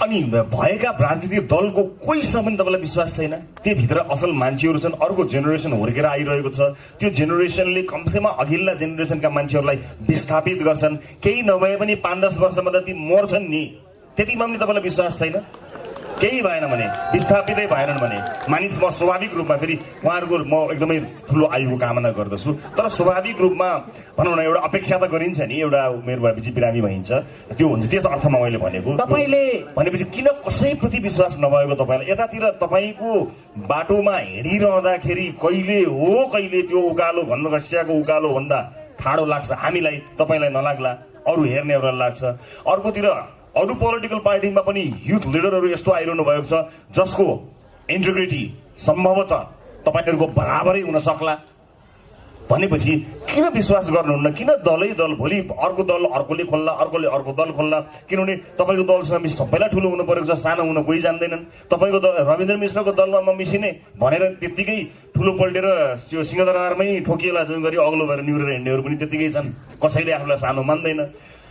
अनि भएका राजनीतिक दलको कोहीसँग पनि तपाईँलाई विश्वास छैन? त्यो भित्र असल मान्छेहरू छन्, अर्को जेनेरेसन हुर्केर आइरहेको छ। त्यो जेनेरेसनले कमसेकम अघिल्ला जेनेरेसनका मान्छेहरूलाई विस्थापित गर्छन्। केही नभए पनि 5-10 वर्षमा त ती मर्छन् नि। त्यतिमा पनि तपाईँलाई विश्वास छैन? केही भएन भने, विस्थापितै भएनन् भने मानिस, म स्वाभाविक रूपमा फेरि उहाँहरूको म एकदमै ठुलो आयुको कामना गर्दछु, तर स्वाभाविक रूपमा भनौँ न एउटा अपेक्षा त गरिन्छ नि, एउटा उमेर भएपछि बिरामी भइन्छ, त्यो हुन्छ। त्यस अर्थमा मैले भनेको, तपाईँले भनेपछि किन कसैप्रति विश्वास नभएको तपाईँलाई? यतातिर तपाईँको बाटोमा हिँडिरहँदाखेरि कहिले हो कहिले त्यो उकालो घनघस्याको उकालो भन्दा ठाडो लाग्छ हामीलाई, तपाईँलाई नलाग्ला, अरू हेर्नेहरूलाई लाग्छ। अर्कोतिर अरू पोलिटिकल पार्टीमा पनि युथ लिडरहरू यस्तो आइरहनु भएको छ जसको इन्टिग्रिटी सम्भवतः तपाईँहरूको बराबरै हुन सक्ला। भनेपछि किन विश्वास गर्नुहुन्न? किन दलै दल, भोलि अर्को दल अर्कोले खोल्ला, अर्कोले अर्को दल खोल्ला? किनभने तपाईँको दलसँग सबैलाई ठुलो हुनु परेको छ, सानो हुन कोही जान्दैनन्। तपाईँको दल रविन्द्र मिश्रको दलमा म मिसिने भनेर त्यत्तिकै ठुलो पल्टेर त्यो सिंहदरबारमै ठोकिएला जुन गरी अग्लो भएर निहुरेर हिँड्नेहरू पनि त्यत्तिकै छन्। कसैले आफूलाई सानो मान्दैन।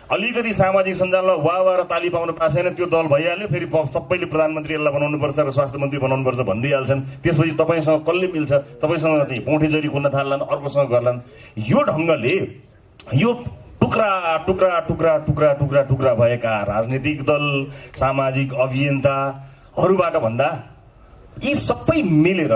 अलिकति सामाजिक सञ्जालमा वाह र ताली पाउनु पाएको छैन, त्यो दल भइहाल्यो, फेरि सबैले प्रधानमन्त्री यसलाई बनाउनुपर्छ र स्वास्थ्य मन्त्री बनाउनुपर्छ भनिदिइहाल्छन्। त्यसपछि तपाईँसँग कसले मिल्छ? तपाईँसँग चाहिँ पौँठेजरी कुन्न थाल्लान्, अर्कोसँग गर्लान्। यो ढङ्गले यो टुक्रा टुक्रा टुक्रा टुक्रा टुक्रा टुक्रा भएका राजनीतिक दल, सामाजिक अभियन्ताहरूबाट भन्दा यी सबै मिलेर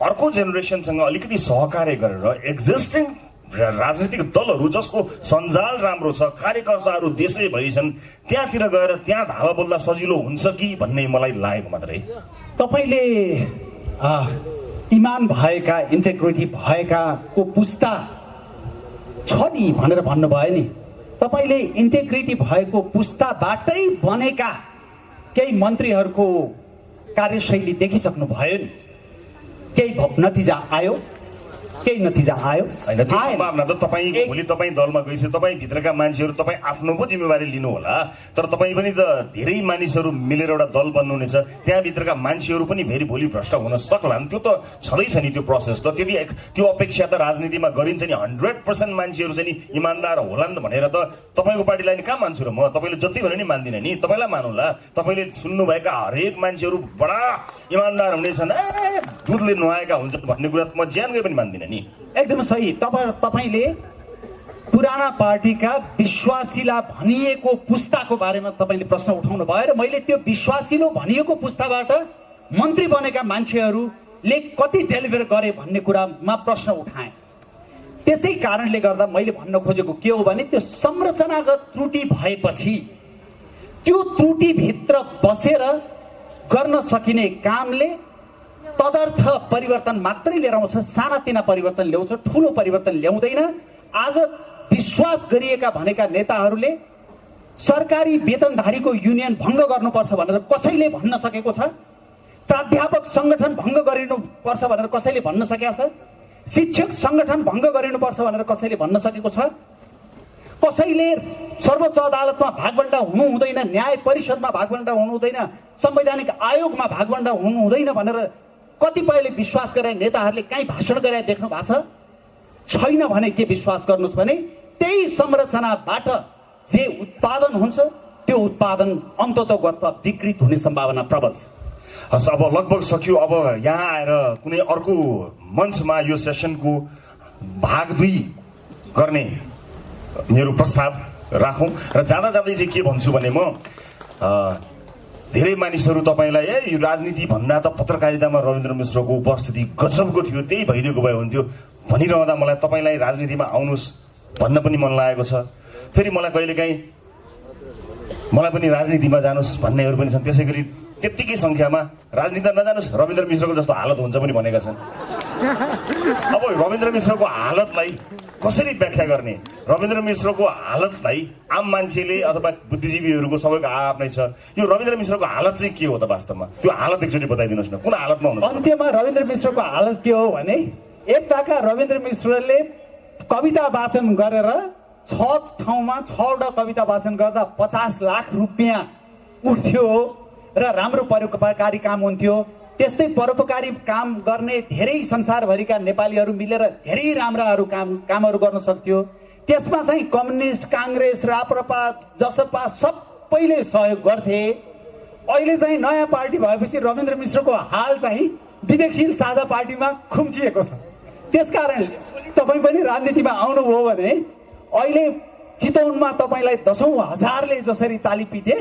अर्को जेनेरेसनसँग अलिकति सहकार्य गरेर एक्जिस्टिङ राजनीतिक दलहरू जसको सञ्जाल राम्रो छ, कार्यकर्ताहरू देशैभरि छन्, त्यहाँतिर गएर त्यहाँ धावा बोल्दा सजिलो हुन्छ कि भन्ने मलाई लागेको मात्रै। तपाईँले इमान भएका, इन्टेग्रिटी भएका को पुस्ता छ नि भनेर भन्नुभयो नि। तपाईँले इन्टेग्रिटी भएको पुस्ताबाटै बनेका केही मन्त्रीहरूको कार्यशैली देखिसक्नु भयो नि। केही नतिजा आयो, केही नतिजा आयो होइन। त्यो सम्भावना त तपाईँ भोलि तपाईँ दलमा गइसक्यो, तपाईँ भित्रका मान्छेहरू तपाईँ आफ्नो पो जिम्मेवारी लिनु होला। तर तपाईँ पनि त धेरै मानिसहरू मिलेर एउटा दल बन्नुहुनेछ, त्यहाँभित्रका मान्छेहरू पनि फेरि भोलि भ्रष्ट हुन सक्लान्। त्यो त छँदैछ नि त्यो प्रोसेस त। त्यति त्यो अपेक्षा त राजनीतिमा गरिन्छ नि। 100% मान्छेहरू चाहिँ नि इमान्दार होलान् भनेर त तपाईँको पार्टीलाई नि कहाँ मान्छु र म? तपाईँले जति भने नि मान्दिनँ नि, तपाईँलाई मानुला। तपाईँले सुन्नुभएका हरेक मान्छेहरू बडा इमान्दार हुनेछन्, दुधले नुहाएका हुन्छन् भन्ने कुरा म ज्यानकै पनि मान्दिनँ नि। एकदम सही। तपाईँले पुराना पार्टीका विश्वासिला भनिएको पुस्ताको बारेमा तपाईँले प्रश्न उठाउनु भयो र मैले त्यो विश्वासिलो भनिएको पुस्ताबाट मन्त्री बनेका मान्छेहरूले कति डेलिभर गरे भन्ने कुरामा प्रश्न उठाएँ। त्यसै कारणले गर्दा मैले भन्न खोजेको के हो भने त्यो संरचनागत त्रुटि भएपछि त्यो त्रुटिभित्र बसेर गर्न सकिने कामले तदर्थ परिवर्तन मात्रै लिएर आउँछ, सानातिना परिवर्तन ल्याउँछ, ठुलो परिवर्तन ल्याउँदैन। आज विश्वास गरिएका भनेका नेताहरूले सरकारी वेतनधारीको युनियन भङ्ग गर्नुपर्छ भनेर कसैले भन्न सकेको छ? प्राध्यापक सङ्गठन भङ्ग गरिनुपर्छ भनेर कसैले भन्न सकेको छ? शिक्षक सङ्गठन भङ्ग गरिनुपर्छ भनेर कसैले भन्न सकेको छ? कसैले सर्वोच्च अदालतमा भागभण्डा हुनु हुँदैन, न्याय परिषदमा भागभण्डा हुनु हुँदैन, संवैधानिक आयोगमा भागभण्डा हुनु हुँदैन भनेर कतिपयले विश्वास गरे नेताहरूले कहीँ भाषण गरे देख्नु भएको छ? छैन भने के विश्वास गर्नुहोस् भने त्यही संरचनाबाट जे उत्पादन हुन्छ त्यो उत्पादन अन्ततोगत विकृत हुने सम्भावना प्रबल छ। हस्, अब लगभग सक्यो। अब यहाँ आएर कुनै अर्को मञ्चमा यो सेसनको भाग 2 गर्ने मेरो प्रस्ताव राखौँ। र जाँदा जाँदै चाहिँ के भन्छु भने म धेरै मानिसहरू तपाईँलाई यो राजनीति भन्दा त पत्रकारितामा रविन्द्र मिश्रको उपस्थिति गजबको थियो, त्यही भइदिएको भए हुन्थ्यो भनिरहँदा मलाई तपाईँलाई राजनीतिमा आउनुहोस् भन्न पनि मन लागेको छ। फेरि मलाई कहिलेकाहीँ मलाई पनि राजनीतिमा जानुहोस् भन्नेहरू पनि छन्। त्यसै गरी त्यत्तिकै सङ्ख्यामा राजनीति नजानुहोस् रविन्द्र मिश्रको जस्तो हालत हुन्छ पनि भनेका छन्। अब रविन्द्र मिश्रको हालतलाई कसरी व्याख्या गर्ने? रविन्द्र मिश्रको हालतलाई आम मान्छेले अथवा बुद्धिजीवीहरूको सबैको आफ्नै छ। यो रविन्द्र मिश्रको हालत चाहिँ के हो त वास्तवमा? त्यो हालत एकचोटि बताइदिनुहोस् न, कुन हालतमा हुनु? अन्त्यमा रविन्द्र मिश्रको हालत के हो भने एकताका रविन्द्र मिश्रले कविता वाचन गरेर 6 ठाउँमा 6वटा कविता वाचन गर्दा 50 लाख रुपियाँ उठ्थ्यो र राम्रो परोपकारी काम हुन्थ्यो। त्यस्तै परोपकारी काम गर्ने धेरै संसारभरिका नेपालीहरू मिलेर धेरै राम्राहरू कामहरू गर्न सक्थ्यो। त्यसमा चाहिँ कम्युनिस्ट, काङ्ग्रेस, राप्रपा, जसपा सबैले सहयोग गर्थे। अहिले चाहिँ नयाँ पार्टी भएपछि रविन्द्र मिश्रको हाल चाहिँ विवेकशील साझा पार्टीमा खुम्चिएको छ। त्यसकारणले तपाईँ पनि राजनीतिमा आउनुभयो भने अहिले चितवनमा तपाईँलाई 10औं हजारले जसरी ताली पिटे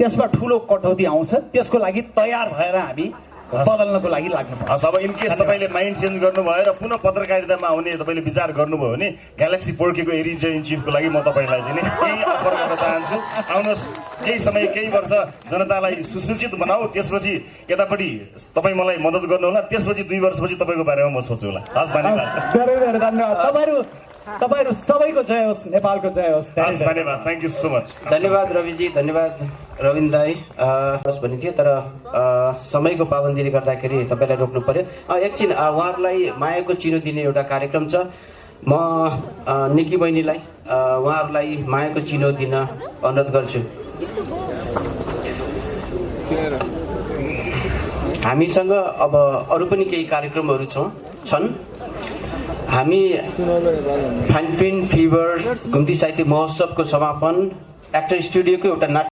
त्यसमा ठुलो कटौती आउँछ। त्यसको लागि तयार भएर हामी बदल्नको लागि लाग्नुपर्छ। अब इन केस तपाईँले माइन्ड चेन्ज गर्नुभयो र पुनः पत्रकारितामा आउने तपाईँले विचार गर्नुभयो भने ग्यालेक्सी 4Kको एडिटर इन चिफको लागि म तपाईँलाई चाहिँ केही अफर गर्न चाहन्छु। आउनुहोस्, केही समय केही वर्ष जनतालाई सुसूचित बनाऊ, त्यसपछि यतापट्टि तपाईँ मलाई मद्दत गर्नुहोला, त्यसपछि 2 वर्षपछि तपाईँको बारेमा म सोच्छु होला। हस्, धन्यवाद। धेरै धेरै धन्यवाद। तपाईँहरू तपाईहरु सबैको जय होस्, नेपालको जय होस्। धेरै हस्, धेरै धन्यवाद, थ्याङ्क यू सो मच। धन्यवाद रविजी, धन्यवाद रविन्द्र दाई। भन्ने थियो तर समयको पाबन्दीले गर्दाखेरि तपाईँलाई रोक्नु पर्यो। एकछिन उहाँहरूलाई मायाको चिनो दिने एउटा कार्यक्रम छ। म निकी बहिनीलाई उहाँहरूलाई मायाको चिनो दिन अनुरोध गर्छु। हामीसँग अब अरू पनि केही कार्यक्रमहरू छन्। हामी फाइन फिल्म फिभर घुम्ती साहित्य महोत्सवको समापन एक्टर स्टुडियोको एउटा नाट्य